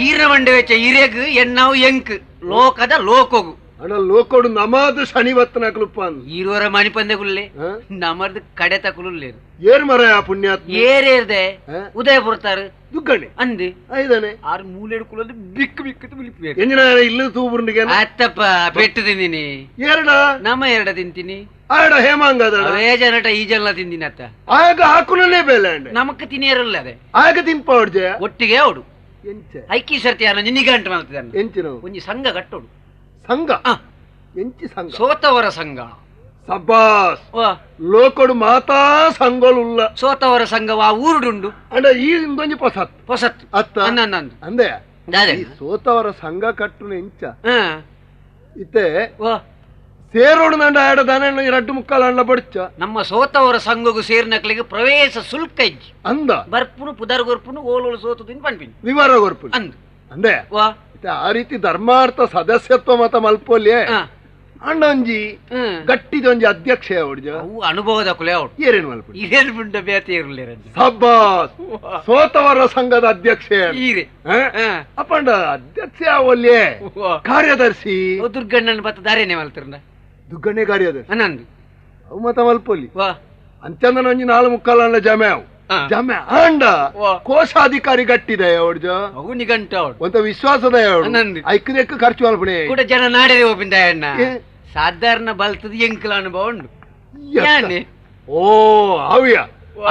[SPEAKER 4] ಈರ್ನ ಮಂಡೆ ವೆಚ್ಚ ಇರೆಗ್ ಎನ್ನಾವು ಎಂಕ್ ಲೋಕದ ಲೋಕೋಗು
[SPEAKER 6] ಅಣ್ಣ ಲೋಕೋಡು ನಮಾದು ಶನಿವತ್ತನ ಕುಲುಪ್ಪಾನ್
[SPEAKER 4] ಈರೋರ ಮನಿ ಪಂದೆ ಕುಲ್ಲೆ ನಮರ್ದು ಕಡೆ ತಕುಲ್ಲೇರು
[SPEAKER 6] ಏರ್ ಮರ ಪುಣ್ಯಾತ್ಮ
[SPEAKER 4] ಏರೇರ್ದೆ ಉದಯ ಬರ್ತಾರು
[SPEAKER 6] ದುಗ್ಗಣಿ
[SPEAKER 4] ಅಂದಿ
[SPEAKER 6] ಐದಾನೆ
[SPEAKER 4] ಆರು ಮೂಲೆಡು ಕುಲಲ್ಲಿ ಬಿಕ್ ಬಿಕ್ಕದು ಬಿಲಿಪ್ಬೇಕು
[SPEAKER 6] ಎಂಜಿನ ಇಲ್ಲ ತೂಬುರ್ನಿಗೆ
[SPEAKER 4] ಅತ್ತಪ್ಪ ಪೆಟ್ಟು ತಿಂದಿನಿ
[SPEAKER 6] ಎರಡ
[SPEAKER 4] ನಮ್ಮ ಎರಡ ತಿಂತೀನಿ
[SPEAKER 6] ಆಡ ಹೇಮಾಂಗದ
[SPEAKER 4] ಅವೇ ಜನಟ ಈ ಜನ ತಿಂದಿನ ಅತ್ತ
[SPEAKER 6] ಆಗ ಹಾಕುನೇ ಬೇಲೆ
[SPEAKER 4] ನಮಕ್ ತಿನ್ನಿಯರಲ್ಲ ಅದೇ
[SPEAKER 6] ಆಗ ತಿಂಪ ಹೊಡ್ಜೆ
[SPEAKER 4] ಒಟ್ಟಿಗೆ ಅವಡು ಐಕಿ ಸರ್ತಿ ಯಾರು ನಿನ್ನಿಗಂಟು ಮಾಡ್ತಿದ್ದ
[SPEAKER 6] ಎಂಚಿನ
[SPEAKER 4] ಒಂಜಿ ಸಂಘ ಕಟ್ಟೋಡು
[SPEAKER 6] ಸಂಘ ಎಂಚಿ ಸಂಘ
[SPEAKER 4] ಸೋತವರ ಸಂಘ
[SPEAKER 6] ಸಬ್ಬಾಸ್ ಲೋಕಡು ಮಾತಾ ಸಂಘಳುಲ್ಲ
[SPEAKER 4] ಸೋತವರ ಸಂಘವ ಊರುಡುಂಡು
[SPEAKER 6] ಅಂಡ ಈ ಇಂದೊಂಜಿ ಪೊಸತ್ ಅತ್ತ ಅಂದೆ ಸೋತವರ ಸಂಘ ಕಟ್ಟು ಎಂಚ ಇತ್ತೆ ಸೇರೋಡು ನಂಡ ಆಡ ದನ ಎರಡು ಮುಕ್ಕಾಲ ಅಂಡ ಬಡ್ಚ
[SPEAKER 4] ನಮ್ಮ ಸೋತವರ ಸಂಘಗೂ ಸೇರ್ನಕ್ಲಿಗೆ ಪ್ರವೇಶ ಶುಲ್ಕ ಇಜ್ಜಿ
[SPEAKER 6] ಅಂದ
[SPEAKER 4] ಬರ್ಪುನು ಪುದರ್ ಗೊರ್ಪುನು ಓಲೋಳು ಸೋತದಿನ ಪಂಪಿನಿ
[SPEAKER 6] ವಿವರ ಗೊರ್ಪು
[SPEAKER 4] ಅಂದು
[SPEAKER 6] ಅಂದೆ ಆ ರೀತಿ ಧರ್ಮಾರ್ಥ ಸದಸ್ಯತ್ವ ಮತ ಮಲ್ಪೋಲ್ಯೆ ಅಣ್ಣಂಜಿ ಗಟ್ಟಿದೊಂಜಿ ಅಧ್ಯಕ್ಷ ಹೊಡ್ಜ
[SPEAKER 4] ಅವು ಅನುಭವದ ಕುಲೆ ಅವಳು
[SPEAKER 6] ಏರೇನು ಮಲ್ಪ
[SPEAKER 4] ಇದೇನು ಬಿಂಡ ಬೇತೆ ಇರಲಿ
[SPEAKER 6] ಸಬ್ಬಾಸ್ ಸೋತವರ ಸಂಘದ ಅಧ್ಯಕ್ಷ ಅಪ್ಪಂಡ ಅಧ್ಯಕ್ಷ ಅವಲ್ಯೆ ಕಾರ್ಯದರ್ಶಿ
[SPEAKER 4] ದುರ್ಗಣ್ಣನ ಬತ್ತ ದಾರೇನೆ ಮಲ್ತಿರಂಡ
[SPEAKER 6] ದುಗ್ಗಣ್ಣೆ ಕಾರ್ಯದರ್ಶಿ
[SPEAKER 4] ಅನ್ನಂದು
[SPEAKER 6] ಅವು ಮತ ಮಲ್ಪೋಲಿ ಅಂಚಂದನ ಒಂಜಿ 4 ಜಮೆ ಅವು ಜಮೆ ಆಂಡ ಕೋಶಾಧಿಕಾರಿ ಗಟ್ಟಿದೆ ಅವಡ್ಜ
[SPEAKER 4] ಅವು ನಿಗಂಟ ಅವಳು
[SPEAKER 6] ಒಂತ ವಿಶ್ವಾಸದ ಐಕ್ಕದೆಕ್ಕ ಖರ್ಚು ಮಲ್ಪಣೆ
[SPEAKER 4] ಕೂಡ ಜನ ನಾಡೇ ಹೋಪಿಂದ ಅಣ್ಣ ಸಾಧಾರಣ ಬಲ್ತದ ಎಂಕಲ ಅನುಭವ ಉಂಡು
[SPEAKER 6] ಓ ಅವ್ಯ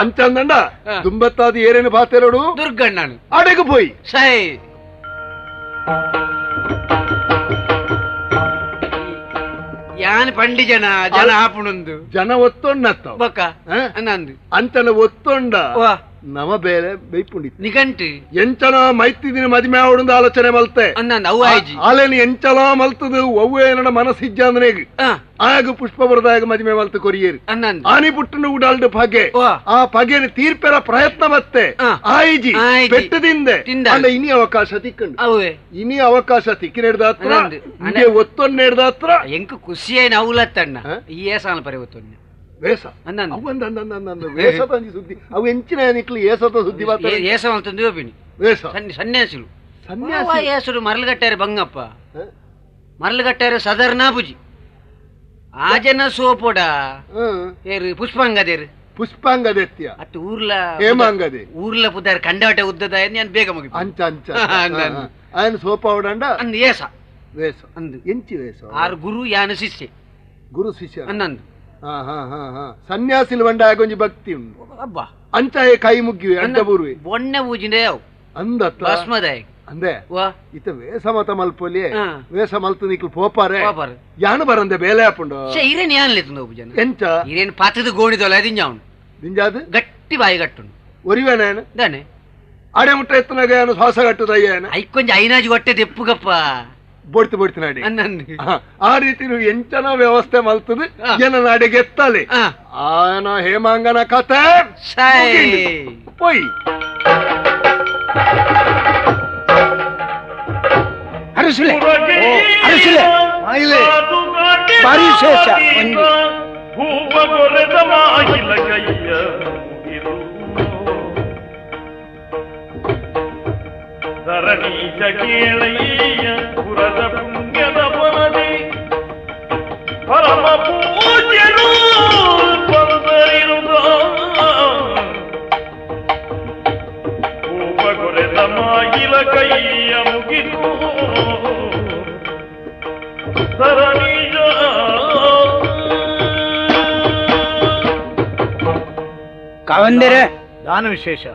[SPEAKER 6] ಅಂಚಂದಂಡ ದುಂಬತ್ತಾದ ಏರೇನು ಬಾತೆರೋಡು
[SPEAKER 4] ದುರ್ಗಣ್ಣನು
[SPEAKER 6] ಅಡೆಗು ಪೋಯಿ
[SPEAKER 4] ಸೈ ಯಾನ್ ಪಂಡಿ ಜನ ಆಪುಣಂದು
[SPEAKER 6] ಜನ ಒತ್ತೊಂಡತ್ತ
[SPEAKER 4] ಬೊಕ್ಕ ಅನ್ನಂದು
[SPEAKER 6] ಅಂತನ ಒತ್ತೊಂಡ ನಮ ಬೇರೆ ಬೈಪುಂಡಿ
[SPEAKER 4] ನಿಘಂಟು
[SPEAKER 6] ಎಂಚನ ಮೈತಿದಿನ ಮದಿಮೆ ಅವಡೊಂದು ಆಲೋಚನೆ ಮಲ್ತೆ ಆಲೇನು ಎಂಚಲ ಮಲ್ತದು ಒವ್ವೇನ ಮನಸ್ಸಿಜ್ಜ ಅಂದ್ರೇಗ ಆಗ ಪುಷ್ಪ ಬರದಾಗ ಮದಿಮೆ ಮಲ್ತು ಕೊರಿಯೇರು ಆನಿ ಪುಟ್ಟನು ಉಡಾಲ್ಡು ಪಗೆ ಆ ಪಗೆನ ತೀರ್ಪೆರ ಪ್ರಯತ್ನ ಬತ್ತೆ ಆಯ್ಜಿ ಪೆಟ್ಟದಿಂದೆ ಅಂದ ಇನಿ ಅವಕಾಶ ತಿಕ್ಕಂಡು ಇನಿ ಅವಕಾಶ ತಿಕ್ಕಿನೆಡ್ದಾತ್ರ ಹಿಂಗೆ ಒತ್ತೊನ್ನೆಡ್ದಾತ್ರ
[SPEAKER 4] ಎಂಕು ಖುಷಿಯೇನು ಅವಲತ್ತಣ್ಣ ಈ ಏಸಾನ ಪರಿ ಒತ್ತೊನ್ನೆ
[SPEAKER 6] ವೇಷ ವೇಷ ತಂಜಿ ಸುದ್ದಿ ಅವು ಎಂಚಿನ ನಿಕ್ಲಿ ಏಸದ ಸುದ್ದಿ
[SPEAKER 4] ಏಸ ತಂದು ವೇಷ ಸನ್ಯಾಸಿಲು ಹೆಸರು ಮರಳುಗಟ್ಟಾರೆ ಬಂಗಪ್ಪ ಮರಳುಗಟ್ಟಾರೆ ಸದರ್ನಾಪುಜಿ ಆಜನ ಸೋಪೋಡ ಏರು ಪುಷ್ಪಾಂಗದೇರು
[SPEAKER 6] ಪುಷ್ಪಾಂಗದೆತ್ಯ
[SPEAKER 4] ಅತ್ತು ಊರ್ಲ
[SPEAKER 6] ಹೇಮಾಂಗದೆ
[SPEAKER 4] ಊರ್ಲ ಪುದಾರ ಕಂಡಾಟ ಉದ್ದದ ನಾನು ಬೇಗ ಮುಗಿ
[SPEAKER 6] ಅಂಚ ಅಂಚ ఆయన సోపావుడండ
[SPEAKER 4] అందు ఏస
[SPEAKER 6] వేస అందు ఎంచి వేస
[SPEAKER 4] ఆరు గురు యాన శిష్య
[SPEAKER 6] గురు శిష్య
[SPEAKER 4] అన్నందు
[SPEAKER 6] సన్యాసిలు వండ కొంచెం భక్తి ఉంది
[SPEAKER 4] అబ్బా
[SPEAKER 6] అంచాయ కై ముగ్గి అంట బూరువి
[SPEAKER 4] బొన్నె పూజిండేవ్
[SPEAKER 6] అందత్ల
[SPEAKER 4] భస్మదాయ
[SPEAKER 6] ಅಂದೆ ಇತ್ತ ವೇಷ ಮತ ಮಲ್ಪೊಲಿ ವೇಷ ಮಲ್ತು ನಿಕ್ಲು ಪೋಪಾರೆ ಯಾನು ಬರಂದೆ ಬೇಲೆ ಹಾಪುಂಡು
[SPEAKER 7] ಇರೇನ್ ಯಾನ್ ಲೇತು ಜನ
[SPEAKER 6] ಎಂಚ
[SPEAKER 7] ಇರೇನ್ ಪಾತ್ರದ ಗೋಣಿದೋಲ ದಿಂಜಾವನು
[SPEAKER 6] ದಿಂಜಾದು
[SPEAKER 7] ಗಟ್ಟಿ ಬಾಯಿ ಗಟ್ಟುಂಡು
[SPEAKER 6] ಒರಿವೇನೇನು
[SPEAKER 7] ದಾನೆ
[SPEAKER 6] ಆಡೆ ಮುಟ್ಟ ಎತ್ತನಾಗ ಏನು ಶ್ವಾಸ ಕಟ್ಟುದಯ್ಯೇನು
[SPEAKER 7] ಐಕೊಂಜ ಐನಾಜಿ ಹೊಟ್ಟೆ ತೆಪ್ಪುಗಪ್ಪ
[SPEAKER 6] ಬೊಡ್ತು ನಾಡಿ ಆ ರೀತಿ ನೀವು ಎಂಚನ ವ್ಯವಸ್ಥೆ ಮಲ್ತದ ಏನ ನಾಡಿಗೆ ಎತ್ತಲಿ ಆನ ಹೇಮಾಂಗನ ಕತೆ ಪೊಯ್
[SPEAKER 4] ಅರಸಲೆ ಅರಸಲೆ ಭಾರಿ ವಿಶೇಷ
[SPEAKER 1] ಭೂಪಗೊರೆದ ಮಾಹಿಲ ಕೈಯ ಮುಗಿದು ಧರಣೀಜ ಕೇಳಯ್ಯ ಪುರದ ಪುಣ್ಯದ ಬನದಿ ಪರಮ ಪೂಜ್ಯರು ಬಂದರಿರುದ ಭೂಪಗೊರೆದ ಮಾಹಿಲ ಕೈಯ ಮುಗಿದು ಧರಣೀಜ
[SPEAKER 4] ಕಾವಂದರೆ
[SPEAKER 2] ದಾನ ವಿಶೇಷ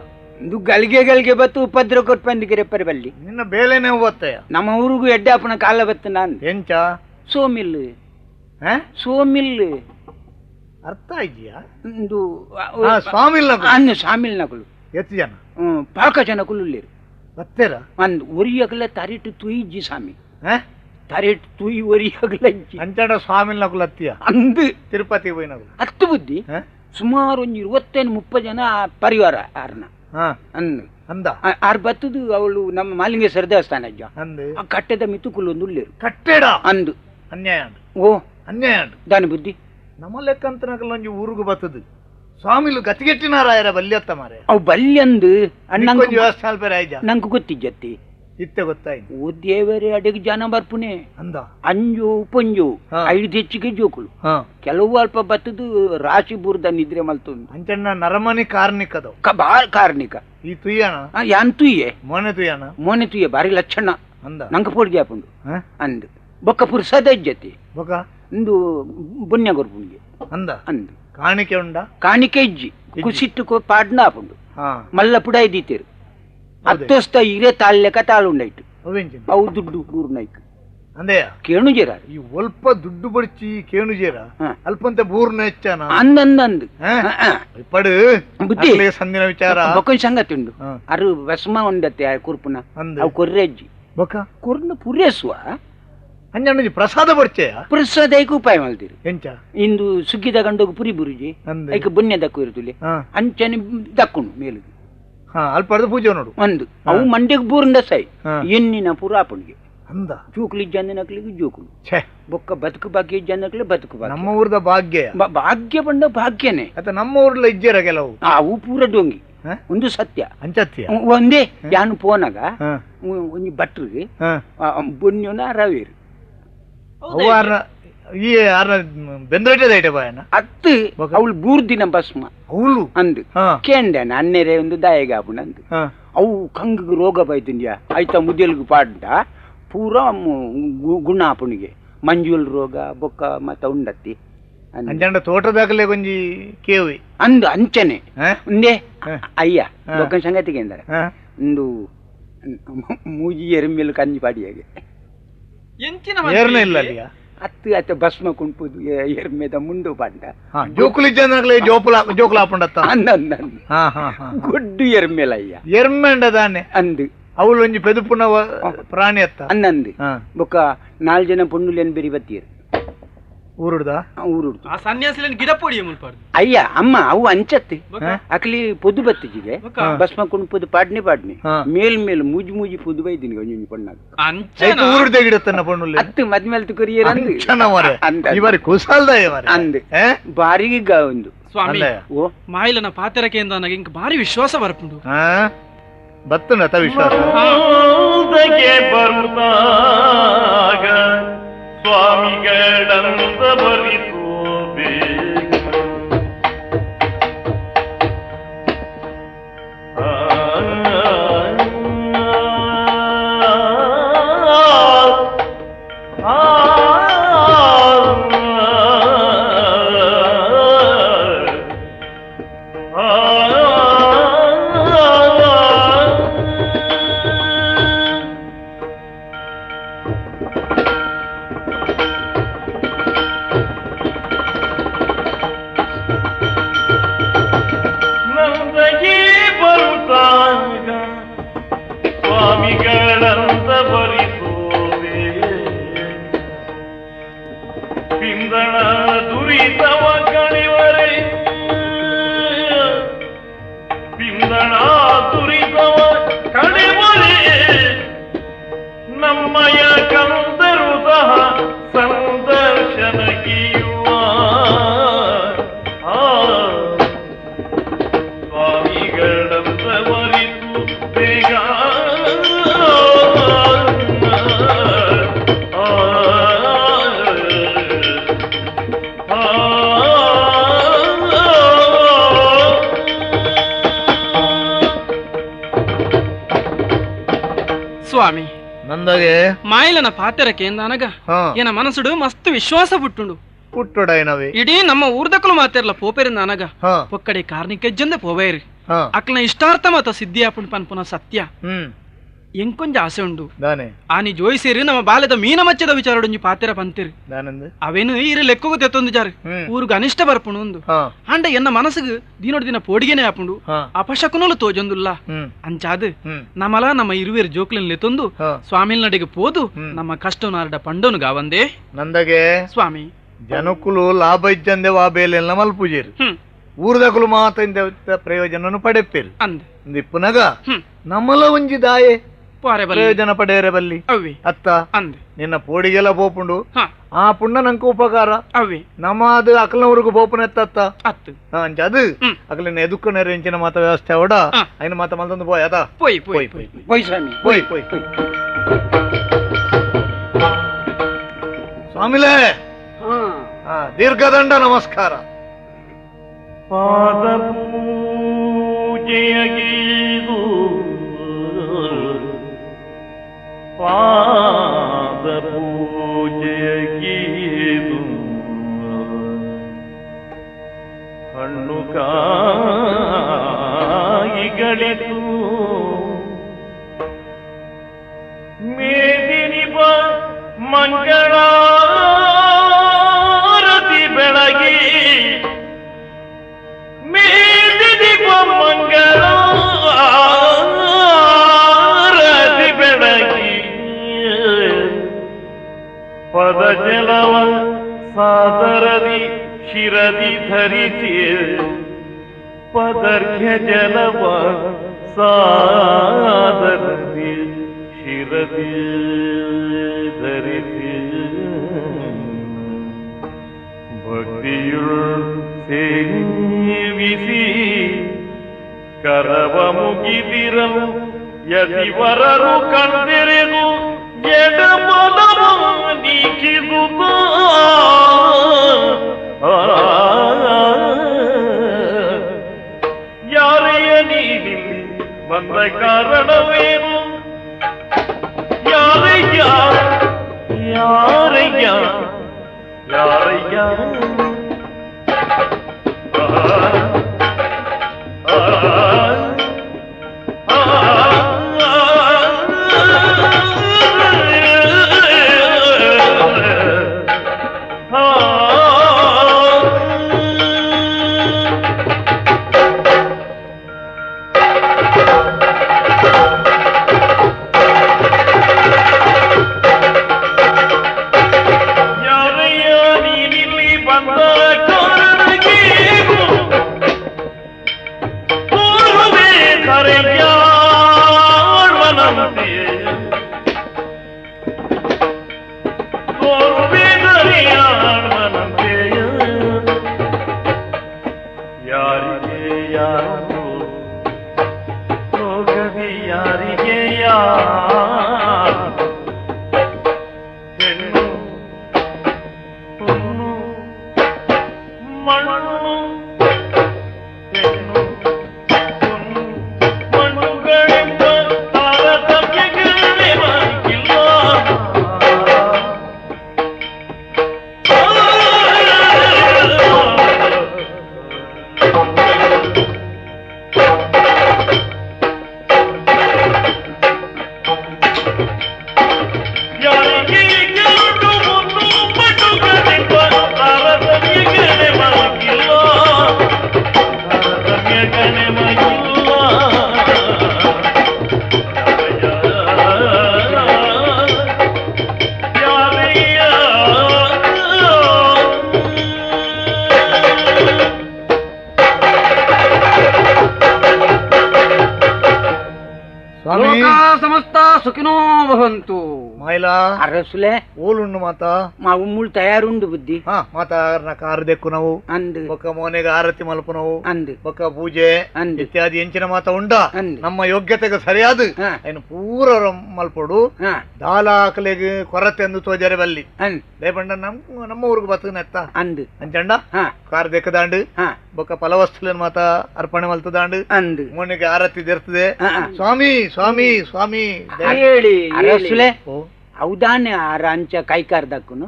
[SPEAKER 4] ಇದು ಗಲ್ಗೆ ಬತ್ತು ಉಪದ್ರ ಕೊಟ್ಟು ಬಂದಿಗೆ ಬಲ್ಲಿ
[SPEAKER 2] ನಿನ್ನ ಬೇಲೆನೆ ಹೋಗ್ತಾಯ
[SPEAKER 4] ನಮ್ಮ ಊರಿಗೂ ಎಡ್ಡಾಪನ ಕಾಲ ಬತ್ತು ನಾನು
[SPEAKER 2] ಎಂಚ
[SPEAKER 4] ಸೋಮಿಲ್ ಸೋಮಿಲ್
[SPEAKER 2] ಅರ್ಥ ಇದೆಯಾ
[SPEAKER 4] ಒಂದು ಸ್ವಾಮಿಲ್ ನಕಲು
[SPEAKER 2] ಎತ್ತು ಜನ
[SPEAKER 4] ಪಾಕ ಜನ ಕುಲ್ಲುಳ್ಳೇರು
[SPEAKER 2] ಬತ್ತೇರ
[SPEAKER 4] ಒಂದು ಒರಿಯಾಗಲ ತರಿಟ್ಟು ತುಯಿಜ್ಜಿ ಸ್ವಾಮಿ ತರಿಟ್ಟು ತುಯಿ ಒರಿಯಾಗಲ
[SPEAKER 2] ಅಂಚಾಡ ಸ್ವಾಮಿಲ್ ನಕಲು ಹತ್ತಿಯ
[SPEAKER 4] ಅಂದು
[SPEAKER 2] ತಿರುಪತಿ ಹೋಯ್ ನಕಲು
[SPEAKER 4] ಹತ್ತು ಬುದ್ಧಿ ಸುಮಾರು ಒಂದು 20-30 ಜನ ಪರಿವಾರ ಯಾರನ್ನ ಅಂದ ಆರ್ ಬತ್ತದು ಅವಳು ನಮ್ಮ ಮಾಲಿಂಗೇಶ್ವರ ದೇವಸ್ಥಾನ ಅಜ್ಜ ಆ ಕಟ್ಟೆದ ಮಿತ್ತುಕುಲ್ಲೊಂದು ಉಳ್ಳೇರು
[SPEAKER 2] ಕಟ್ಟೆಡ
[SPEAKER 4] ಅಂದು
[SPEAKER 2] ಅನ್ಯಾಯ
[SPEAKER 4] ಓ
[SPEAKER 2] ಅನ್ಯಾಯ
[SPEAKER 4] ದಾನಿ ಬುದ್ಧಿ
[SPEAKER 2] ನಮ್ಮ ಲೆಕ್ಕಂತ ನಕಲ್ ಒಂಜಿ ಊರುಗು ಬತ್ತದು ಸ್ವಾಮಿಲು ಗತಿಗೆಟ್ಟಿನಾರಾಯರ ಬಲ್ಯತ್ತ ಮಾರೆ
[SPEAKER 4] ಅವು ಬಲ್ಯಂದು ಅಣ್ಣ
[SPEAKER 2] ವ್ಯವಸ್ಥೆ
[SPEAKER 4] ನಂಗೆ ಗೊತ್ತಿಜ್ಜತ್ತಿ
[SPEAKER 2] ಇತ್ತೆ ಗೊತ್ತಾಯ್ತು
[SPEAKER 4] ಓ ದೇವರೇ ಅಡಿಗೆ ಜನ ಬರ್ಪುನೆ
[SPEAKER 2] ಅಂದ
[SPEAKER 4] ಅಂಜು ಪಂಜು 5 ಹೆಚ್ಚಿಗೆ ಜೋಕುಲು ಕೆಲವು ಅಲ್ಪ ಬತ್ತದು ರಾಶಿ ಬುರ್ದ ನಿದ್ರೆ ಮಲ್ತು
[SPEAKER 2] ಅಂಚಣ್ಣ ನರಮನಿ ಕಾರ್ಣಿಕದ
[SPEAKER 4] ಬಾಳ್ ಕಾರ್ಣಿಕ
[SPEAKER 2] ಈ ತುಯ್ಯಣ
[SPEAKER 4] ಯಾನ್ ತುಯ್ಯೆ
[SPEAKER 2] ಮೋನೆ
[SPEAKER 4] ತುಯ್ಯೆ ಬಾರಿ ಲಕ್ಷಣ
[SPEAKER 2] ಅಂದ
[SPEAKER 4] ನಂಗೆ ಪೋಡ್ಗೆ ಹಾಪುಂಡು ಅಂದ್ ಬೊಕ್ಕ ಪುರ್ಸದ ಇಜ್ಜತಿ
[SPEAKER 2] ಬೊಕ
[SPEAKER 4] ಇಂದು ಬುಣ್ಯ ಗೊರ್ಪುಂಗೆ
[SPEAKER 2] ಅಂದ
[SPEAKER 4] ಅಂದ್
[SPEAKER 2] ಕಾಣಿಕೆ ಉಂಡ
[SPEAKER 4] ಕಾಣಿಕೆ ಇಜ್ಜಿ ಕುಸಿಟ್ಟು ಪಾಡ್ನ ಹಾಪುಂಡು ಮಲ್ಲ ಪುಡ ಇದ್ದೀತೇರು ಹತ್ತೋಸ್ತ ಇರೇ ತಾಳ್ಲೆಕ ತಾಳುಂಡಾಯ್ತು ಅವು ದುಡ್ಡು ಬೂರ್ನಾಯ್ತು
[SPEAKER 2] ಅಂದೆಯ
[SPEAKER 4] ಕೇಣುಜೇರ
[SPEAKER 2] ಈ ಒಲ್ಪ ದುಡ್ಡು ಬಡ್ಚಿ ಕೇಣುಜೇರ ಅಲ್ಪಂತೆ ಬೂರ್ನ ಹೆಚ್ಚನ
[SPEAKER 4] ಅಂದಂದ್
[SPEAKER 2] ಪಡು
[SPEAKER 4] ಬುದ್ಧಿ
[SPEAKER 2] ಸಂದಿನ ವಿಚಾರ
[SPEAKER 4] ಬೊಕೊಂಡ್ ಸಂಗತಿ ಉಂಡು ಅರು ವಸ್ಮ ಉಂಡತ್ತೆ ಕುರ್ಪುನ ಅವು ಕೊರ್ರೆಜ್ಜಿ
[SPEAKER 2] ಬೊಕ
[SPEAKER 4] ಕೊರ್ನ ಪುರೇಸುವ
[SPEAKER 2] ಅಂಜಣ್ಣಜಿ ಪ್ರಸಾದ ಬಡ್ಚೆಯ
[SPEAKER 4] ಪ್ರಸಾದ ಐಕ ಉಪಾಯ ಮಲ್ತೀರಿ
[SPEAKER 2] ಎಂಚ
[SPEAKER 4] ಇಂದು ಸುಗ್ಗಿದ ಗಂಡೋಗ ಪುರಿ ಬುರುಜಿ ಐಕ ಬುಣ್ಯ ದಕ್ಕು ಇರುತ್ತಲಿ ಅಂಚನೆ ದಕ್ಕುಂಡು ಮೇಲುಗೆ
[SPEAKER 2] ಅಲ್ಪ ಪೂಜೆ ನೋಡು
[SPEAKER 4] ಒಂದು ಅವು ಮಂಡ್ಯಗ್ ಬೂರ್ಂದ ಸೈ ಎನ್ನಿನ ಪುರಾಪಣಿಗೆ
[SPEAKER 2] ಅಂದ
[SPEAKER 4] ಜೋಕ್ಲಿ ಜನಕ್ಲಿಗೆ ಜೋಕುಲು ಬೊಕ್ಕ ಬದುಕು ಭಾಗ್ಯ ಜನಕ್ಲಿ ಬದುಕು
[SPEAKER 2] ನಮ್ಮ ಊರದ ಭಾಗ್ಯ
[SPEAKER 4] ಭಾಗ್ಯ ಬಂದ ಭಾಗ್ಯನೇ
[SPEAKER 2] ಅತ್ತ ನಮ್ಮ ಊರ್ಲ ಇಜ್ಜೇರ ಕೆಲವು
[SPEAKER 4] ಅವು ಪೂರ ಡೊಂಗಿ ಒಂದು ಸತ್ಯ
[SPEAKER 2] ಅಂಚತ್ಯ
[SPEAKER 4] ಒಂದೇ ಯಾನು ಪೋನಾಗ ಒಂಜಿ ಭಟ್ರಿಗೆ ಬೊನ್ಯೋನ ರವೇರು
[SPEAKER 2] ಈ ಬೆಂದ್ರೈಟದ ಐಟೆ ಬಾಯಣ್ಣ
[SPEAKER 4] ಅತ್ತು ಅವಳು ಬೂರ್ದಿನ ಭಸ್ಮ
[SPEAKER 2] ಅವಳು
[SPEAKER 4] ಅಂದು ಕೇಂಡನ ಅನ್ನೆರೆ ಒಂದು ದಾಯಗ ಆಪುಣ ಅಂದು ಅವು ಕಂಗಿಗೆ ರೋಗ ಬೈತಿಂಡ್ಯಾ ಆಯ್ತಾ ಮುದಿಯಲ್ಗು ಪಾಡ್ಡ ಪೂರ ಗುಣ ಆಪುಣಿಗೆ ಮಂಜುಲ್ ರೋಗ ಬೊಕ್ಕ ಮತ್ತ ಉಂಡತ್ತಿ
[SPEAKER 2] ಅಂಜಂಡ ತೋಟದಾಗಲೇ ಕೊಂಜಿ ಕೇವಿ
[SPEAKER 4] ಅಂದು ಅಂಚನೆ ಒಂದೇ ಅಯ್ಯ ಬೊಕ್ಕ ಸಂಗತಿಗೆ ಎಂದರೆ ಒಂದು ಮೂಜಿ ಎರಿಮೇಲು ಕಂಜಿ ಪಾಡಿಯಾಗೆ ಅತ್ತು ಅತ್ತ ಭಸ್ಮ ಕುಂಪುದು ಎರ್ಮೆದ ಮುಂಡು ಬಂಡ
[SPEAKER 2] ಜೋಕುಲಾಪುಂಡತ್ತ
[SPEAKER 4] ಗೊಡ್ಡು ಎರ್ಮೆಲಯ್ಯ
[SPEAKER 2] ಎರ್ಮೆಂಡದಾನೆ
[SPEAKER 4] ಅಂದು
[SPEAKER 2] ಅವಳು ಒಂಜಿ ಪೆದುಪುನ ಪ್ರಾಣಿ ಅತ್ತ
[SPEAKER 4] ಅನ್ನಂದು ಬೊಕ್ಕ 4 ಜನ ಪೊಣ್ಣುಲೇನ್ ಬೆರಿ ಬತ್ತೀರು
[SPEAKER 2] ಊರುಡ್ದ
[SPEAKER 3] ಆ ಸನ್ಯಾಸಿಲೇನ್ ಗಿಡ ಪೊಡಿ ಮುಲ್ಪಾರ್ದು
[SPEAKER 4] ಅಯ್ಯ ಅಮ್ಮ ಅವು ಅಂಚತ್ತಿ ಅಕ್ಲಿ ಪೊದ್ದು ಬತ್ತಿಜಿಗೆ ಭಸ್ಮ ಕುಣ್ಪುದು ಪಾಡ್ನಿ ಮೇಲ್ ಮೂಜಿ ಪುದು ಬೈದಿನಿ ಒಂಜಿ ಪಣ್ಣಾಗ
[SPEAKER 3] ಅಂಚನ
[SPEAKER 2] ಊರುಡ್ದ ಗಿಡತನ್ನ ಪಣ್ಣುಲೆ
[SPEAKER 4] ಅತ್ತು ಮದ್ಮೇಲೆ ತುಕರಿಯರ
[SPEAKER 2] ಇವಾರಿ ಕುಸಾಲ್ದ
[SPEAKER 4] ಅಂದು ಬಾರಿಗೆ ಒಂದು
[SPEAKER 3] ಸ್ವಾಮಿ ಓ ಮಾಯಿಲನ ಪಾತೆರಕ್ಕೆ ಅಂತ ನನಗೆ ಇಂಕ ಭಾರಿ ವಿಶ್ವಾಸ ಬರ್ಪುಂಡು
[SPEAKER 2] ಬತ್ತುಂಡ ವಿಶ್ವಾಸ
[SPEAKER 1] ಬರುತ್ತಾಗ ಸ್ವಾಮಿಗಳಂತ ಬರಿತು ನಂದಗಿ ಬರುತ್ತಾಗ ಸ್ವಾಮಿಗಳಂತ ಬರಿಸೋದೆ ಪಿಂದಣ ದುರಿತವ ಕಣಿವರೆ ಪಿಂದಣ ದುರಿತವ ಕಣಿವರೆ ನಮ್ಮಯ ಕಂದರು ಸಹ ಸಂದರ್ಶನ ಗೀಯುವ ಸ್ವಾಮಿಗಳಂತ ಬರಿಸು ಬೇಗ
[SPEAKER 3] ಸ್ವಾಮಿ
[SPEAKER 2] ನಂದಗೆ
[SPEAKER 3] ಮಾಯಿಲನ ಪಾತೆರಕ್ಕೆ ಎಂದನಗ ಏನ ಮನಸ್ಸುಡು ಮಸ್ತ್ ವಿಶ್ವಾಸ ಪುಟ್ಟುಂಡು
[SPEAKER 2] ಪುಟ್ಟುಡೈನವೆ
[SPEAKER 3] ಇಡೀ ನಮ್ಮ ಊರ್ದಕ್ಕಲು ಮಾತೆರ್ಲ ಪೋಪೆರಿಂದ ಅನಗ ಒಕ್ಕಡೆ ಕಾರ್ನಿಕೆಜ್ಜಂದೆ ಪೋವೇರಿ ಅಕ್ಲನ ಇಷ್ಟಾರ್ಥ ಮತ ಸಿದ್ಧಿ ಆಪುಂಡು ಪನ್ಪುನ ಸತ್ಯ ಎಂಕೊಂಜ ಆಸೆ ಉಂಡು ಆನಿ ಜೋಯಿಸೇರಿ ನಮ್ಮ ಬಾಲ್ಯದ ಮೀನ ಮಚ್ಚದ ವಿಚಾರಡೊಂಜಿ ಪಾತೆರ ಪಂತಿರಿ ಅವೇನು ಈರು ಲೆಕ್ಕಗೂ ತೆತ್ತೊಂದು ಜಾರಿ ಊರಿಗೆ ಅನಿಷ್ಟ ಬರ್ಪುಂಡು ಒಂದು ಅಂಡ ಎನ್ನ ಮನಸ್ಸಿಗೆ ದಿನೋಡ್ ದಿನ ಪೋಡಿಗೆನೆ ಆಪುಂಡು ಅಪಶಕುನಲು ತೋಜೊಂದುಲ್ಲ ಅಂಚಾದು ನಮ್ಮಲ ನಮ್ಮ ಇರುವೇರು ಜೋಕ್ಲಿನ ಲೆತ್ತೊಂದು ಸ್ವಾಮಿಲ್ ನಡಿಗೆ ಪೋದು ನಮ್ಮ ಕಷ್ಟ ನಾರಡ ಪಂಡೋನು ಗಾವಂದೆ
[SPEAKER 2] ನಂದಗೆ
[SPEAKER 3] ಸ್ವಾಮಿ
[SPEAKER 2] ಜನಕುಲು ಲಾಭ ಇಜ್ಜಂದೆ ವಾಬೇಲೆಲ್ಲ ಮಲ್ಪುಜೇರು ಊರ್ದಕುಲು ಮಾತ ಪ್ರಯೋಜನ ಪಡೆಪ್ಪೇರು ಅಂದಿಪ್ಪುನಗ ನಮ್ಮಲ ಒಂಜಿ ದಾಯೆ ಪ್ರಯೋಜನ ಪಡೆಯರೆ ಬಲ್ಲಿ ಅತ್ತ ನಿನ್ನ ಪೋಡಿಗೆಲ್ಲ ಬೋಪುಂಡು ಆ ಪುಣ್ಣ ನಂಕ ಉಪಕಾರ ನಮ್ಮ ಅದು ಅಕಲ್ನವ್ರಿಗೂ ಬೋಪುನ ಎತ್ತ ಅಂಚದು ಅಕಲಿನ ಎದುಕ್ಕನ ರೆಂಚಿನ ಮಾತ ವ್ಯವಸ್ಥೆ ಅವಡ ಐನ ಮಾತ ಮಲ್ತೊಂದು ಪೋಯ್ ಅದ
[SPEAKER 3] ಪೋಯ್ ಪೋಯ್ ಪೋಯ್
[SPEAKER 4] ಪೋಯ್ ಸ್ವಾಮಿ
[SPEAKER 2] ಪೋಯ್ ಪೋಯ್ ಸ್ವಾಮಿಲೇ ದೀರ್ಘದಂಡ ನಮಸ್ಕಾರ
[SPEAKER 1] ಪಾದ ಪೂಜೆಯಗೀದು ಪಾದ ಪೂಜೆಯಗೀದು ಹಣ್ಣು ಕಾಯಿಗಳಿತು ಮೇದಿನಿಬ ಮಂಗಳಾರತಿ ಬೆಳಗಿ ಮೇದಿನಿಬ ಮಂಗಳಾರತಿ ಬೆಳಗಿ ಪದ ಜಲವ ಸಾದರದಿ ಶಿರದಿ ಧರಿಸಿ ಪದರ್ಘ್ಯ ಜಲವ ಸಾದರದಿ ಶಿರದಿ ಧರಿಸಿ ಭಕ್ತಿಯುಳ್ ಸೇವಿಸಿ ಕರವ ಮುಗಿದಿರಲು ಯತಿವರರು ಕಂದಿರೆದು ಎಡಬಲವ ನೀಕಿದುತ್ತ ಯಾರೆಯ ನೀಡಿ ಬಂದ ಕಾರಣವೇನು ಯಾರಯ್ಯ ಯಾರಯ್ಯ ಯಾರಯ್ಯ
[SPEAKER 7] భవంతు
[SPEAKER 2] మాయలా
[SPEAKER 4] అరసులే
[SPEAKER 2] ఓలుండు మాత
[SPEAKER 4] మా ఉమ్ములు తయారుండు బుద్ధి
[SPEAKER 2] మాత నా కారు దెక్కునవు
[SPEAKER 4] అందు
[SPEAKER 2] ఒక మోನೆಗೆ ಆರತಿ ಮಲ್ಪನವು
[SPEAKER 4] ಅಂದು
[SPEAKER 2] ఒక ಪೂಜೆ
[SPEAKER 4] ಅಂದು
[SPEAKER 2] ಇತ್ಯಾದಿ ಎಂಚಿನ ಮಾತ ಉಂಡ
[SPEAKER 4] ಅಂದು
[SPEAKER 2] ನಮ್ಮ ಯೋಗ್ಯತೆಗೆ ಸರಿಯಾದ ఆయన ಪೂರ ಮಲ್ಪಡು ದಾಲಾಕಲೆಗೆ ಕೊರತೆ ಎಂದು ತೋಜರೆ ಬಲ್ಲಿ లేపండ ನಮ್ಮ ఊరికి బతుకునెత్త
[SPEAKER 4] అందు
[SPEAKER 2] అంచండ కారు దెక్కదాండు ఒక ఫలవస్తులను మాత అర్పణ మల్తదాండు
[SPEAKER 4] అందు
[SPEAKER 2] మోನೆಗೆ ಆರತಿ తెರ್ತದೆ ಸ್ವಾಮಿ ಸ್ವಾಮಿ ಸ್ವಾಮಿ
[SPEAKER 4] ಹೇಳಿ ಅರಸುಲೆ అవుదాన్ని ఆ రంచ కైకార్ దక్కును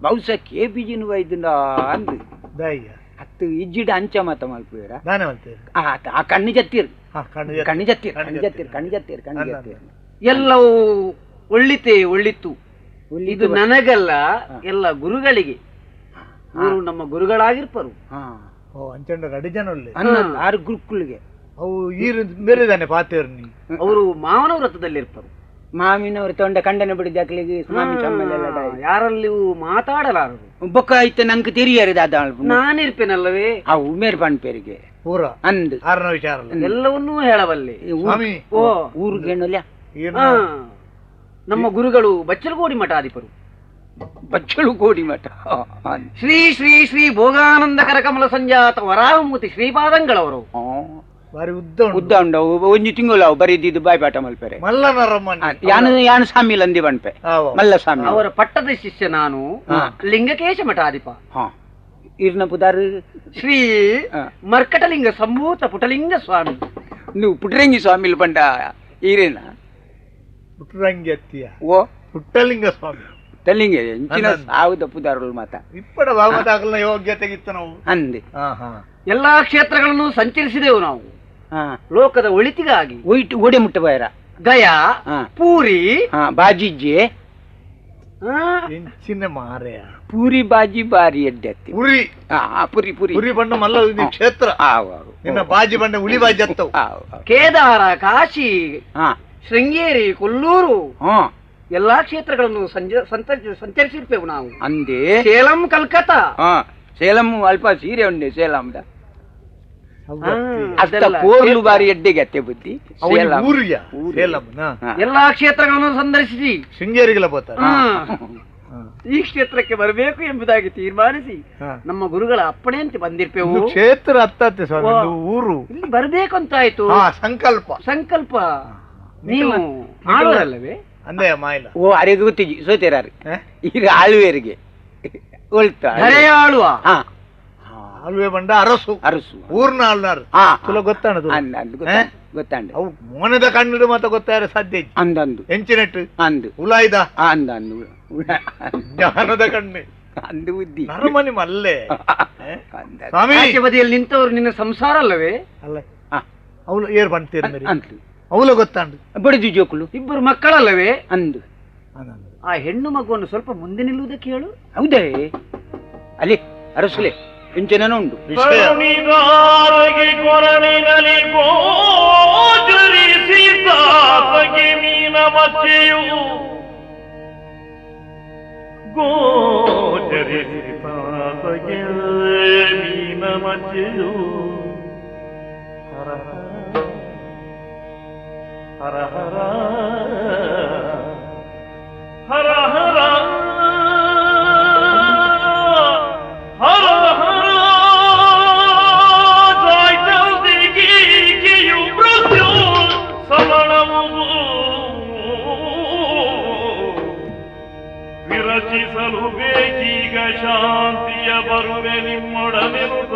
[SPEAKER 4] బహుశా కేపీజీని వైద్యుడా అందు అత్తు ఇజ్జిడు అంచ మత మల్పోయారా ఆ కಣ್ಣి జత్ತೀರು ಕಣ್ಣಿ ಜತ್ತೀರು
[SPEAKER 7] ಎಲ್ಲವೂ ಒಳ್ಳಿತೆ ಒಳ್ಳಿತ್ತು ಇದು ನನಗಲ್ಲ ಎಲ್ಲ ಗುರುಗಳಿಗೆ ಇವರು ನಮ್ಮ ಗುರುಗಳಾಗಿರ್ಪರು
[SPEAKER 2] ಅಂಚಂಡ ರೆಡಿ ಜನ
[SPEAKER 4] ಆರು ಗುರುಕುಳಿಗೆ
[SPEAKER 2] ಅವು ಈರು ಬೇರೆದಾನೆ ಪಾತೇರು ನೀ
[SPEAKER 7] ಅವರು ಮಾವನ ವ್ರತದಲ್ಲಿ ಇರ್ಪರು
[SPEAKER 4] ಮಾವಿನವರು ತೊಂಡ ಕಂಡನ ಬಿಡಿದಾಕ್ಲಿಗೆ
[SPEAKER 7] ಯಾರಲ್ಲಿ ಮಾತಾಡಲಾರರು
[SPEAKER 4] ಬೊಕ್ಕ ಐತೆ ನಂಗೆ ತಿರಿಯಾರಿದ
[SPEAKER 7] ನಾನಿರ್ಪೇನಲ್ಲವೇ
[SPEAKER 4] ಅವು ಮೇರ್ ಪಂಪೇರಿಗೆ
[SPEAKER 2] ಪೂರ
[SPEAKER 4] ಅಂದು
[SPEAKER 2] ಆರನ ವಿಚಾರ
[SPEAKER 7] ಎಲ್ಲವನ್ನೂ ಹೇಳಬಲ್ಲೆ
[SPEAKER 4] ಓ ಊರಿಗೆ ಹೇಳಲ್ಲ
[SPEAKER 7] ನಮ್ಮ ಗುರುಗಳು ಬಚ್ಚಲಗೋಡಿ ಮಠಾಧಿಪರು
[SPEAKER 4] ಬಚ್ಚಲಗೋಡಿ ಮಠ
[SPEAKER 7] ಶ್ರೀ ಶ್ರೀ ಶ್ರೀ ಭೋಗಾನಂದ ಕರಕಮಲ ಸಂಜಾತ ವರಾಹಮೂರ್ತಿ ಶ್ರೀಪಾದಂಗಳವರು
[SPEAKER 2] ಬಾರಿ ಉದ್ದ
[SPEAKER 4] ಉದ್ದ ಉಂಡ ಒಂಜಿ ತಿಂಗಳು ಅವು ಬರೀದಿದ್ದು ಬಾಯ್ಪಾಟ ಮಲ್ಪೇರೆ ಯಾನು ಸ್ವಾಮಿ ಅಂದಿ ಬಣ್ಪೆ ಮಲ್ಲ ಸ್ವಾಮಿ
[SPEAKER 7] ಅವರ ಪಟ್ಟದ ಶಿಷ್ಯ ನಾನು ಲಿಂಗಕೇಶ ಮಠಾಧಿಪ
[SPEAKER 4] ಇರ್ನ ಪುದಾರು
[SPEAKER 7] ಶ್ರೀ ಮರ್ಕಟಲಿಂಗ ಸಂಭೂತ ಪುಟಲಿಂಗ ಸ್ವಾಮಿ
[SPEAKER 4] ನೀವು ಪುಟರಂಗಿ ಸ್ವಾಮಿ ಬಂಡ ಈರೇನ
[SPEAKER 2] ಪುಟರಂಗಿ ಅತ್ತಿಯ
[SPEAKER 4] ಓ
[SPEAKER 2] ಪುಟ್ಟಲಿಂಗ ಸ್ವಾಮಿ
[SPEAKER 4] ತಲ್ಲಿಂಗೆ ಎಂಚಿನ ಸಾವುದ ಪುದಾರಗಳು ಮಾತ
[SPEAKER 2] ಇಪ್ಪಡ ಭಾಗವತಾಗಲ ಯೋಗ್ಯತೆಗಿತ್ತು ನಾವು
[SPEAKER 4] ಅಂದೆ
[SPEAKER 7] ಎಲ್ಲಾ ಕ್ಷೇತ್ರಗಳನ್ನು ಸಂಚರಿಸಿದೆವು ನಾವು ಲೋಕದ ಒಳಿತಿಗಾಗಿ
[SPEAKER 4] ಓಡಿ ಮುಟ್ಟ ಬೈರ
[SPEAKER 7] ಗಯಾ ಪೂರಿ
[SPEAKER 4] ಬಾಜಿಜ್ಜೆ
[SPEAKER 2] ಎಂಚಿನ ಮಾರೆಯ
[SPEAKER 4] ಪೂರಿ ಬಾಜಿ ಬಾರಿ ಎಡ್ಡೆತ್ತಿ
[SPEAKER 2] ಪುರಿ
[SPEAKER 4] ಪುರಿ ಪುರಿ
[SPEAKER 2] ಪುರಿ ಬಂಡ ಮಲ್ಲ ಕ್ಷೇತ್ರ ನಿನ್ನ ಬಾಜಿ ಬಂಡ ಉಳಿ ಬಾಜಿ ಹತ್ತವು
[SPEAKER 7] ಕೇದಾರ ಕಾಶಿ ಶೃಂಗೇರಿ ಕೊಲ್ಲೂರು ಎಲ್ಲಾ ಕ್ಷೇತ್ರಗಳನ್ನು ಸಂಚರಿಸಿರ್ತೇವೆ ನಾವು
[SPEAKER 4] ಅಂದೇ
[SPEAKER 7] ಸೇಲಂ ಕಲ್ಕತ್ತಾ
[SPEAKER 4] ಸೇಲಂ ಅಲ್ಪ ಸೀರೆ ಉಂಡೆ ಸೇಲಂದ ಅಷ್ಟ ಕೋರ್ಲು ಬಾರಿ ಎಡ್ಡೆಗೆ ಅತ್ತೆ ಬುದ್ಧಿ
[SPEAKER 7] ಎಲ್ಲಾ ಕ್ಷೇತ್ರಗಳನ್ನು ಸಂದರ್ಶಿಸಿ
[SPEAKER 2] ಶೃಂಗೇರಿಗೆಲ್ಲ ಬರ್ತಾರೆ
[SPEAKER 7] ಈ ಕ್ಷೇತ್ರಕ್ಕೆ ಬರಬೇಕು ಎಂಬುದಾಗಿ ತೀರ್ಮಾನಿಸಿ ನಮ್ಮ ಗುರುಗಳ ಅಪ್ಪಣೆಯಂತೆ ಬಂದಿರ್ಪೇವು
[SPEAKER 2] ಕ್ಷೇತ್ರ ಹತ್ತತ್ತೆ ಊರು
[SPEAKER 7] ಇಲ್ಲಿ ಬರಬೇಕು ಅಂತಾಯ್ತು ಸಂಕಲ್ಪ ನೀವು ಮಾಡೋರಲ್ಲವೇ
[SPEAKER 2] ಅಂದೇ ಮಾಯಿಲ
[SPEAKER 4] ಓ ಅರೆಗೆ ಗೊತ್ತಿಜಿ ಸೋತಿರಾರು ಈಗ ಆಳುವೇರಿಗೆ
[SPEAKER 7] ಆಳುವ
[SPEAKER 2] ಆಳುವೆ ಬಂಡ ಅರಸು ಊರ್ನ ಆಳ್ನಾರು ತುಲ ಗೊತ್ತಾಣದು
[SPEAKER 4] ಗೊತ್ತಾಂಡ
[SPEAKER 2] ಅವು ಮೋನದ ಕಣ್ಣಿಡು ಮಾತ ಗೊತ್ತಾರ ಸಾಧ್ಯ
[SPEAKER 4] ಅಂದಂದು
[SPEAKER 2] ಎಂಚಿನೆಟ್ಟು
[SPEAKER 4] ಅಂದು
[SPEAKER 2] ಉಲಾಯ್ದ
[SPEAKER 4] ಅಂದಂದು
[SPEAKER 2] ಜ್ಞಾನದ ಕಣ್ಣು
[SPEAKER 4] ಅಂದು ಬುದ್ಧಿ
[SPEAKER 2] ನರಮನಿ ಮಲ್ಲೆ
[SPEAKER 7] ಸ್ವಾಮಿ ಬದಿಯಲ್ಲಿ ನಿಂತವರು ನಿನ್ನ ಸಂಸಾರ ಅಲ್ಲವೇ
[SPEAKER 2] ಅಲ್ಲ ಅವಳು ಏರ್ ಬಂತೀರ ಅವಳು ಗೊತ್ತಾಂಡು
[SPEAKER 4] ಬಡಿದು ಜೋಕುಲು
[SPEAKER 7] ಇಬ್ಬರು ಮಕ್ಕಳಲ್ಲವೇ
[SPEAKER 4] ಅಂದು
[SPEAKER 7] ಆ ಹೆಣ್ಣು ಮಗುವನ್ನು ಸ್ವಲ್ಪ ಮುಂದೆ ನಿಲ್ಲುವುದಕ್ಕೆ ಹೇಳು
[SPEAKER 4] ಹೌದೇ ಅಲ್ಲಿ ಅರಸುಲೆ ಎಂಚನ ಉಂಟು
[SPEAKER 1] ಹರ ಹರ ಹರ ಹರ ಹರ ಹರ ಜಾಯ್ತಿಯು ಮೃತ್ಯು ಸಮಣವು ವಿರಚಿಸಲು ಬೇಕೀಗ ಶಾಂತಿಯ ಬರುವೆ ನಿಮ್ಮೊಡನೆನುತ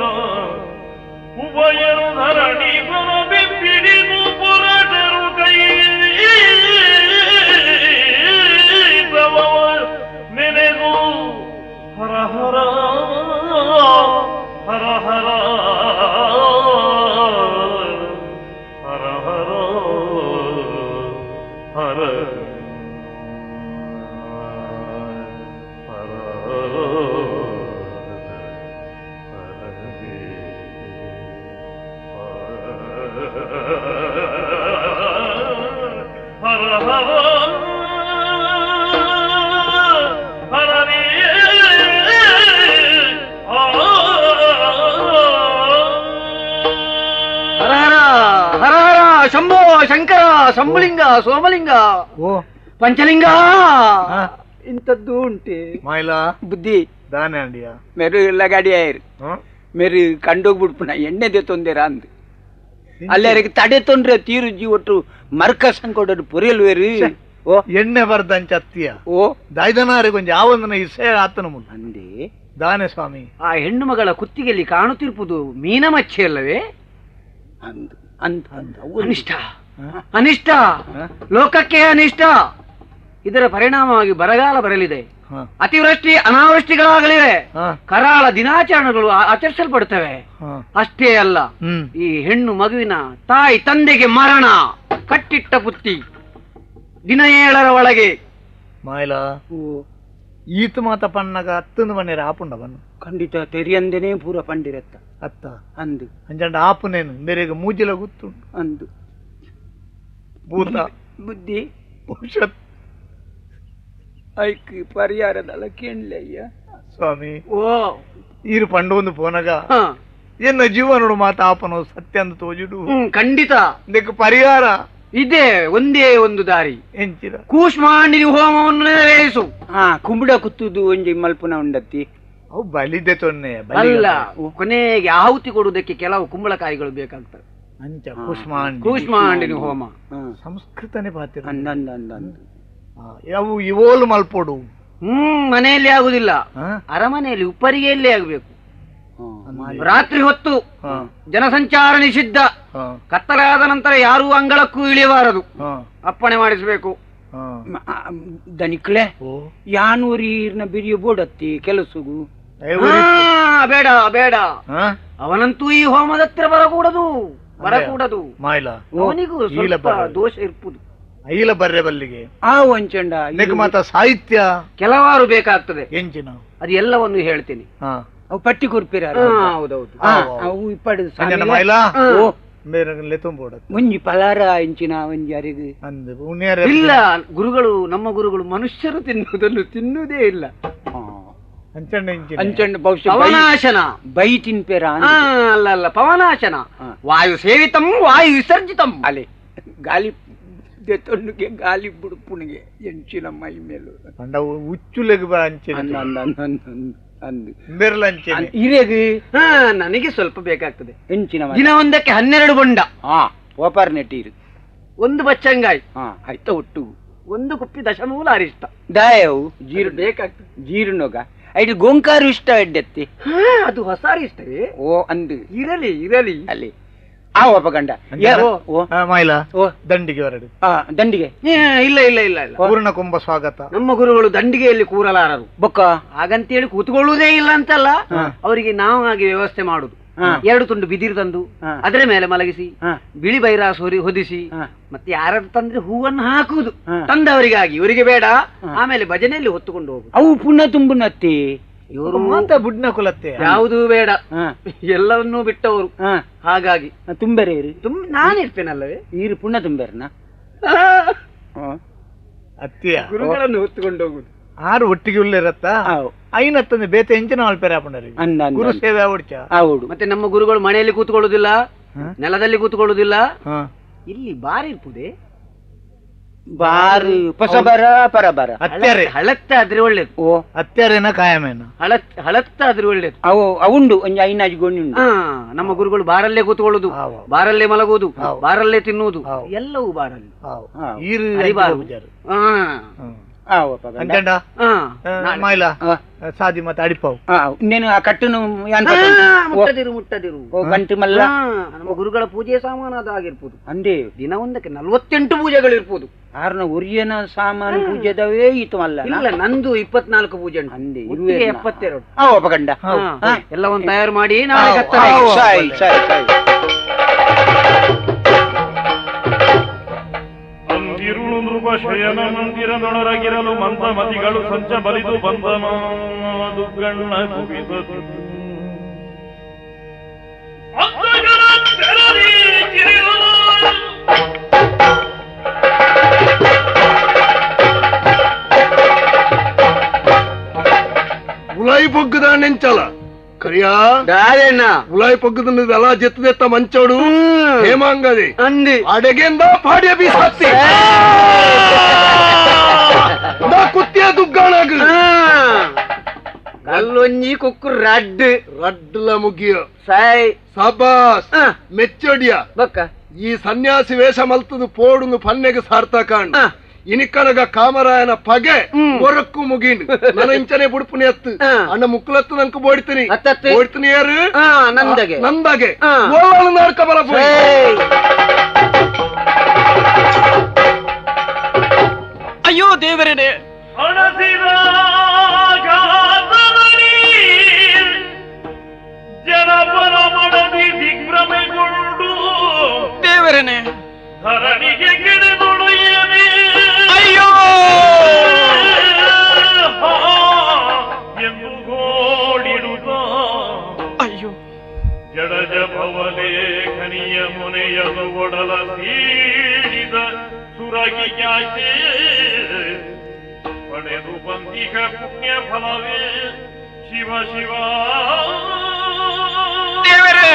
[SPEAKER 1] ಉಭಯರು ಧರಣಿ ಬರಬಿಡಿದು ಪುರಟರು ಕೈ ನೆನೆದು ಹರ ಹರ ಹರ ಹರ ಹರ ಹರ ಹರ
[SPEAKER 7] ಶಂಭೋ ಶಂಕರ ಶಂಭುಲಿಂಗ ಸೋಮಲಿಂಗ పంచలింగ ఇంతద్దు ఉంటే
[SPEAKER 2] మాయలా
[SPEAKER 4] బుద్ధి
[SPEAKER 2] దానే అండియా
[SPEAKER 4] మీరు ఇల్లగాడి అయ్యారు మీరు ಕಂಡೋಗ್ ಬಿಡ್ಪುನ ಎಣ್ಣೆದೆ ತೊಂದರೆ ಅಂದ್ ಅಲ್ಲರಿಗೆ ತಡೆ ತೊಂದ್ರೆ ತೀರುಜಿ ಒಟ್ಟು ಮರ್ಕಸ್ ಅನ್ಕೊಂಡ್ರು ಪೊರಿಯಲ್ ವೇರು ಓ
[SPEAKER 2] ಎಣ್ಣೆ ಬರ್ದಂಚ ಅತ್ತಿಯ
[SPEAKER 4] ಓ
[SPEAKER 2] ದಾಯ್ದನಾರಿ ಕೊಂಚ ಯಾವೊಂದನ ಇಸೆ ಆತನ ಮುಂದೆ
[SPEAKER 4] ಅಂದೆ
[SPEAKER 2] ದಾನೆ ಸ್ವಾಮಿ
[SPEAKER 7] ಆ ಹೆಣ್ಣು ಮಗಳ ಕುತ್ತಿಗೆಯಲ್ಲಿ ಕಾಣುತ್ತಿರುವುದು ಮೀನಮಚ್ಚಿ ಅಲ್ಲವೇ
[SPEAKER 4] ಅಂದ್ ಅಂದ್ ಅಂದ್
[SPEAKER 7] ಅನಿಷ್ಟ ಅನಿಷ್ಟ ಲೋಕಕ್ಕೆ ಅನಿಷ್ಟ. ಇದರ ಪರಿಣಾಮವಾಗಿ ಬರಗಾಲ ಬರಲಿದೆ, ಅತಿವೃಷ್ಟಿ ಅನಾವೃಷ್ಟಿಗಳಾಗಲಿವೆ, ಕರಾಳ ದಿನಾಚರಣೆಗಳು ಆಚರಿಸಲ್ಪಡುತ್ತವೆ. ಅಷ್ಟೇ ಅಲ್ಲ, ಈ ಹೆಣ್ಣು ಮಗುವಿನ ತಾಯಿ ತಂದೆಗೆ ಮರಣ, ಕಟ್ಟಿಟ್ಟ ಬುತ್ತಿ, ದಿನ 7ರ ಒಳಗೆ.
[SPEAKER 2] ಮಾಯಲ ಈತ ಮಾತ ಪನ್ನಗ ಅತ್ತಂದು ಮನೆ ಆಪುಂಡವನು
[SPEAKER 4] ಖಂಡಿತ ತೆರಿಯಂದೇನೆ ಪೂರ ಪಂಡಿರತ್ತ
[SPEAKER 2] ಅತ್ತ
[SPEAKER 4] ಅಂದು
[SPEAKER 2] ಅಂಜಂಡ ಆಪುನೇನು ಬೇರೆಗ ಮೂಜಿಲ ಗೊತ್ತುಂಟು
[SPEAKER 4] ಅಂದು
[SPEAKER 2] ಭೂತ
[SPEAKER 4] ಬುದ್ಧಿ
[SPEAKER 2] ಭವಿಷ್ಯತ್
[SPEAKER 4] ಐಕ್ ಪರಿಹಾರದಲ್ಲ ಕೇಳಯ್ಯ
[SPEAKER 2] ಸ್ವಾಮಿ.
[SPEAKER 4] ಓ
[SPEAKER 2] ಈರು ಪಂಡೊಂದು ಪೋನಗ ಎನ್ನ ಜೀವನೋಡು ಮಾತ ಆಪನೋ ಸತ್ಯ ಅಂದು ತೋಜುಡು.
[SPEAKER 7] ಖಂಡಿತ
[SPEAKER 2] ಇದಕ್ಕೆ ಪರಿಹಾರ
[SPEAKER 7] ಇದೆ, ಒಂದೇ ಒಂದು ದಾರಿ.
[SPEAKER 2] ಎಂಚಿದ
[SPEAKER 7] ಕೂಷ್ಮಾಂಡಿನಿ ಹೋಮವನ್ನು ನೆರವೇರಿಸು.
[SPEAKER 4] ಕುಂಬುಡ ಕುತ್ತುದು ಒಂಜಿ ಮಲ್ಪುನ ಉಂಡತ್ತಿ
[SPEAKER 2] ಅವು ಬಲಿದೆ ತೊನ್ನೆ
[SPEAKER 7] ಅಲ್ಲ, ಕೊನೆಗೆ ಆಹುತಿ ಕೊಡುವುದಕ್ಕೆ ಕೆಲವು ಕುಂಬಳಕಾಯಿಗಳು ಬೇಕಾಗ್ತವೆ.
[SPEAKER 2] ಅಂಚ
[SPEAKER 7] ಕೂಷ್ಮಾಂಡಿನಿ ಹೋಮ
[SPEAKER 2] ಸಂಸ್ಕೃತನೇ ಪಾತ್ರ
[SPEAKER 4] ಅಂದಂದಂದಂದು
[SPEAKER 2] ಅವು ಇವೋಲು ಮಲ್ಪೋಡು.
[SPEAKER 7] ಮನೆಯಲ್ಲಿ ಆಗುದಿಲ್ಲ, ಅರಮನೆಯಲ್ಲಿ ಉಪ್ಪರಿಗೆಯಲ್ಲೇ ಆಗಬೇಕು. ರಾತ್ರಿ ಹೊತ್ತು ಜನಸಂಚಾರ ನಿಷಿದ್ಧ, ಕತ್ತಲಾದ ನಂತರ ಯಾರೂ ಅಂಗಳಕ್ಕೂ ಇಳಿಯಬಾರದು, ಅಪ್ಪಣೆ ಮಾಡಿಸಬೇಕು.
[SPEAKER 4] ದನಿಕ್ಲೆ ಯಾನೂರಿನ ಬಿರಿಯ ಬೋಡತ್ತಿ ಕೆಲಸಗೂ
[SPEAKER 7] ಬೇಡ ಬೇಡ, ಅವನಂತೂ ಈ ಹೋಮದ ಹತ್ರ ಬರಕೂಡದು. ಅವನಿಗೂ ಸ್ವಲ್ಪ ದೋಷ ಇರ್ಪುದು.
[SPEAKER 2] ಐಲ ಬರ್ರೆ ಬಲ್ಲಿಗೆ
[SPEAKER 4] ಆ ವಂಚಂಡ
[SPEAKER 2] ಮಾತ ಸಾಹಿತ್ಯ
[SPEAKER 7] ಕೆಲವಾರು ಬೇಕಾಗ್ತದೆ.
[SPEAKER 2] ಎಂಚಿನ
[SPEAKER 7] ಅದು ಎಲ್ಲವನ್ನು ಹೇಳ್ತೀನಿ.
[SPEAKER 4] ಅವು ಪಟ್ಟಿ ಕುರ್ಪಿರ
[SPEAKER 7] ಹೌದೌದು,
[SPEAKER 4] ಅವು ಇಪ್ಪಡು ಒಂಜಿ ಪಲಾರ ಎಂಚಿನ ಒಂಜಿ ಅರಿಗು
[SPEAKER 7] ಇಲ್ಲ. ಗುರುಗಳು, ನಮ್ಮ ಗುರುಗಳು ಮನುಷ್ಯರು ತಿನ್ನುವುದನ್ನು ತಿನ್ನುವುದೇ ಇಲ್ಲ.
[SPEAKER 4] ಅಂಚಂಡ
[SPEAKER 7] ಪವನಾಶನ
[SPEAKER 4] ಬೈ ತಿನ್ಪೇರ
[SPEAKER 7] ಅಲ್ಲ ಅಲ್ಲ, ಪವನಾಶನ. ವಾಯು ಸೇವಿತಂ ವಾಯು ವಿಸರ್ಜಿತಂ.
[SPEAKER 4] ಅಲೆ ಗಾಳಿ ತೊಂಡುಗೆ ಗಾಳಿ ಬುಡುಪುಣಿಗೆ ಎಂಚಿನ ಮೈ ಮೇಲು
[SPEAKER 2] ಉಚ್ಚುಲೆಗ್
[SPEAKER 7] ಹಿರೇಗಿ ನನಗೆ ಸ್ವಲ್ಪ ಬೇಕಾಗ್ತದೆ.
[SPEAKER 4] ಎಂಚಿನ
[SPEAKER 7] ದಿನ ಒಂದಕ್ಕೆ 12 ಬೊಂಡ
[SPEAKER 4] ಓಪರ್ ನೆಟ್ಟೀರು,
[SPEAKER 7] ಒಂದು ಬಚ್ಚಂಗಾಯಿ
[SPEAKER 4] ಆಯ್ತ ಒಟ್ಟು,
[SPEAKER 7] ಒಂದು ಕುಪ್ಪಿ ದಶಮೂಲ ಅರಿಷ್ಟ
[SPEAKER 4] ದಾಯವು ಜೀರು ಬೇಕಾಗ್ತದೆ. ಜೀರ್ಣೋಗ ಐದು ಗೋಂಕಾರು ಇಷ್ಟ ಎಡ್ಡೆತ್ತಿ,
[SPEAKER 7] ಅದು ಹೊಸ ಇಷ್ಟವೇ.
[SPEAKER 4] ಓ ಅಂದು
[SPEAKER 7] ಇರಲಿ ಇರಲಿ.
[SPEAKER 4] ಅಲ್ಲಿ ಆ ಒಪ್ಪಗಂಡ
[SPEAKER 2] ಮಾಯಿಲ ದಂಡಿಗೆ ಹೊರಡು.
[SPEAKER 4] ದಂಡಿಗೆ
[SPEAKER 7] ಇಲ್ಲ ಇಲ್ಲ ಇಲ್ಲ ಇಲ್ಲ,
[SPEAKER 2] ಪೂರ್ಣ ಕುಂಭ ಸ್ವಾಗತ.
[SPEAKER 7] ನಮ್ಮ ಗುರುಗಳು ದಂಡಿಗೆಯಲ್ಲಿ ಕೂರಲಾರರು.
[SPEAKER 4] ಬೊಕ್ಕ
[SPEAKER 7] ಹಾಗಂತೇಳಿ ಕೂತ್ಕೊಳ್ಳುವುದೇ ಇಲ್ಲ ಅಂತಲ್ಲ, ಅವರಿಗೆ ನಾವು ಹಾಗೆ ವ್ಯವಸ್ಥೆ ಮಾಡುದು. 2 ತುಂಡು ಬಿದಿರು ತಂದು ಅದರ ಮೇಲೆ ಮಲಗಿಸಿ, ಬಿಳಿ ಬೈರಾಸ್ ಹೊದಿಸಿ, ಮತ್ತೆ ಯಾರು ತಂದ್ರೆ ಹೂವನ್ನು ಹಾಕುವುದು ತಂದವರಿಗಾಗಿ, ಇವರಿಗೆ ಬೇಡ. ಆಮೇಲೆ ಭಜನೆಯಲ್ಲಿ ಹೊತ್ತುಕೊಂಡು ಹೋಗುದು.
[SPEAKER 4] ಅವು ಪುಣ್ಯ ತುಂಬುನತ್ತಿ.
[SPEAKER 2] ಇವರು ಮಾತ್ರ ಬುಡ್ನ ಕುಲತ್ತೆ,
[SPEAKER 7] ಯಾವುದೂ ಬೇಡ, ಎಲ್ಲವನ್ನೂ ಬಿಟ್ಟವರು. ಹಾಗಾಗಿ
[SPEAKER 4] ತುಂಬೆರೆ
[SPEAKER 7] ನಾನಿರ್ತೇನಲ್ಲವೇ,
[SPEAKER 4] ಈರು ಪುಣ್ಯ ತುಂಬೆರನ
[SPEAKER 2] ಅತ್ತಿಯ
[SPEAKER 7] ಗುರುಗಳನ್ನು ಹೊತ್ತುಕೊಂಡು ಹೋಗುದು.
[SPEAKER 2] 6 ಒಟ್ಟಿಗೆ ಉಳ್ಳಿರತ್ತ ಐನತ್ತಂದು ಬೇತೆ ಎಂಚಿನ ಆಳ್ಪೇರ ಹಾಕೊಂಡರಿ ಗುರು ಸೇವೆ ಅವಡ್ಚ
[SPEAKER 4] ಹೌದು.
[SPEAKER 7] ಮತ್ತೆ ನಮ್ಮ ಗುರುಗಳು ಮನೆಯಲ್ಲಿ ಕೂತ್ಕೊಳ್ಳುದಿಲ್ಲ, ನೆಲದಲ್ಲಿ ಕೂತ್ಕೊಳ್ಳುದಿಲ್ಲ, ಇಲ್ಲಿ ಬಾರಿ ಇರ್ಪುದೆ.
[SPEAKER 4] ಬಾರಿ ಪೊಸಬರ ಪರಬರ
[SPEAKER 7] ಹಳತ್ತಾದ್ರೆ ಒಳ್ಳೇದು.
[SPEAKER 4] ಓ
[SPEAKER 2] ಹತ್ಯಾರೇನ ಕಾಯಮೇನ
[SPEAKER 7] ಹಳತ್ತಾದ್ರೆ ಒಳ್ಳೇದು.
[SPEAKER 4] ಅವು ಅವುಂಡು ಒಂಜಿ ಐನಾಜಿ ಗೋಣಿ.
[SPEAKER 7] ನಮ್ಮ ಗುರುಗಳು ಬಾರಲ್ಲೇ ಕೂತ್ಕೊಳ್ಳುದು, ಬಾರಲ್ಲೇ ಮಲಗುವುದು, ಬಾರಲ್ಲೇ ತಿನ್ನುವುದು, ಎಲ್ಲವೂ ಬಾರಲ್ಲಿ.
[SPEAKER 2] ಮಾಯಿಲ ಸಾದಿ ಮತ್ತೆ ಅಡಿಪಾವು
[SPEAKER 4] ಇನ್ನೇನು ಆ ಕಟ್ಟನು
[SPEAKER 7] ಮುಟ್ಟದಿರು
[SPEAKER 4] ಗಂಟು ಮಲ್ಲ.
[SPEAKER 7] ನಮ್ಮ ಗುರುಗಳ ಪೂಜೆ ಸಾಮಾನು ಅದಾಗಿರ್ಬೋದು. ಅಂದೇ ದಿನ ಒಂದಕ್ಕೆ 48 ಪೂಜೆಗಳಿರ್ಬೋದು.
[SPEAKER 4] ಯಾರನ್ನ ಒರಿಯನ ಸಾಮಾನು ಪೂಜೆದವೇ ಇತ್ತು ಅಲ್ಲ.
[SPEAKER 7] ಇಲ್ಲ, ನಂದು 24 ಪೂಜೆ ಅಂದೇ 72
[SPEAKER 4] ಅಪಗಂಡ
[SPEAKER 7] ಎಲ್ಲವನ್ನು ತಯಾರು ಮಾಡಿ ನಾಳೆ
[SPEAKER 1] ಅಂದಿರುಳು ನೃಪ ಶಯನ ಮಂದಿರದೊಳಗಿರಲು ಮಂದಮತಿಗಳು ಸಂಚ ಬಲಿದು ಬಂದ ದುಗ್ಗಣ್ಣ ಕುಬಿದದು.
[SPEAKER 6] ఉలాయి పొగ్గుదా నెంచాల కరియా ఉలాయి పొగ్గుతున్నది అలా జెత్తదెత్త మంచోడు హేమాంగది
[SPEAKER 7] అంది
[SPEAKER 6] అడగేందా పాడే బి సత్తి ನಾ ಕುತ್ತಿಯ ದುಗ್ಗಾಣಾಗ
[SPEAKER 7] ಕಲ್ಲೊಂಜಿ ಕುಕ್ಕು
[SPEAKER 6] ರಡ್ಲ ಮುಗಿಯ
[SPEAKER 7] ಸಾಯ್
[SPEAKER 6] ಸಬಾಸ್ ಮೆಚ್ಚಡಿಯ
[SPEAKER 7] ಬಕ್ಕ
[SPEAKER 6] ಈ ಸನ್ಯಾಸಿ ವೇಷ ಮಲ್ತದು ಪೋಡುನು ಪನ್ನೆಗೆ ಸಾರ್ಥ ಕಾಣ್ ಇನಿಕನಗ ಕಾಮರಾಯನ ಪಗೆ ಒರಕ್ಕು ಮುಗಿಂಡು ನನ್ನ ಇಂಚನೆ ಬುಡುಪುನಿ ಎತ್ತು ಅಣ್ಣ ಮುಕ್ಕಲತ್ತು ನಂಕ ಬೋಡ್ತೀನಿ ಬೋಡ್ತೀನಿ ಯಾರು ನಂದಗೆ ನಾಡ್ಕ ಬರ
[SPEAKER 3] ಅಯ್ಯೋ ದೇವರೇನೆ
[SPEAKER 1] ಜನಪರ ಮಡದಿ ದಿಗ್ಭ್ರಮೆಗೊಂಡು
[SPEAKER 3] ದೇವರೇನೆ
[SPEAKER 1] ಧರಣಿಗೆ ಗಿಡದೊಡೆಯನೆ
[SPEAKER 3] ಅಯ್ಯೋ
[SPEAKER 1] ಎಂದು ಗೋಡಿಡುತ್ತ
[SPEAKER 3] ಅಯ್ಯೋ
[SPEAKER 1] ಜಡಜ ಭವಲೇಖನಿಯ ಮುನೆಯದು ಒಡಲ ಸೀಡಿದ ಸುರಗಿಯಾಯ್ತೆ ಪಡೆದು ಬಂದಿಗ ಪುಣ್ಯ ಫಲವೇ ಶಿವ ಶಿವ
[SPEAKER 3] ದೇವರೇ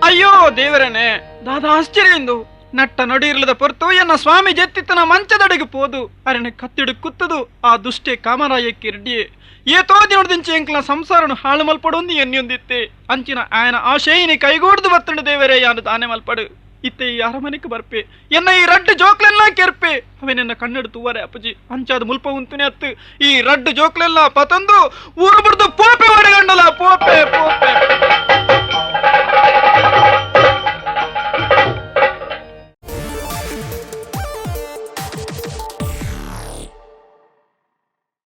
[SPEAKER 3] ಅಯ್ಯೋ ದೇವರನೆ ದಾದ ಆಶ್ಚರ್ಯಂದು ನಟ್ಟ ನಡಿಯಿರ್ಲದ ಪೊರ್ತು ಎನ್ನ ಸ್ವಾಮಿ ಜೆತ್ತಿತ್ತನ ಮಂಚದೊಡಗೆ ಪೋದು ಅರನೆ ಕತ್ತಿಡು ಕುತ್ತದು ಆ ದುಷ್ಟೆ ಕಾಮರಾಯಕ್ಕೆ ರೆಡ್ಡಿಯೇ ಏತೋ ದಿನದಿಂಚೆ ಎಂಕ್ಲ ಸಂಸಾರನು ಹಾಳು ಮಲ್ಪಡೊಂದು ಎನ್ನಿಯೊಂದಿತ್ತೆ ಅಂಚಿನ ಆಯನ ಆಶಯಿನಿ ಕೈಗೂಡ್ದು ಬತ್ತಂಡು ದೇವರೇ ಯಾನು ತಾನೆ ಮಲ್ಪಡು ಇತ್ತೆ ಈ ಅರಮನೆಗೆ ಬರ್ಪೆ ಎನ್ನ ಈ ರಡ್ಡು ಜೋಕ್ಲೆಲ್ಲ ಕೆರ್ಪೆ ಅವೆನೆನ್ನ ಕಣ್ಣೆಡು ತೂವರೆ ಅಪ್ಪಜಿ ಅಂಚಾದ ಮುಲ್ಪ ಉಂತುನೆ ಅತ್ತು ಈ ರಡ್ಡು ಜೋಕ್ಲೆಲ್ಲ ಪತಂದು ಊರು ಬಿಡ್ದು ಪೋಪೆ ಹೊಡೆಗಂಡಲ ಪೋಪೆ ಪೋಪೆ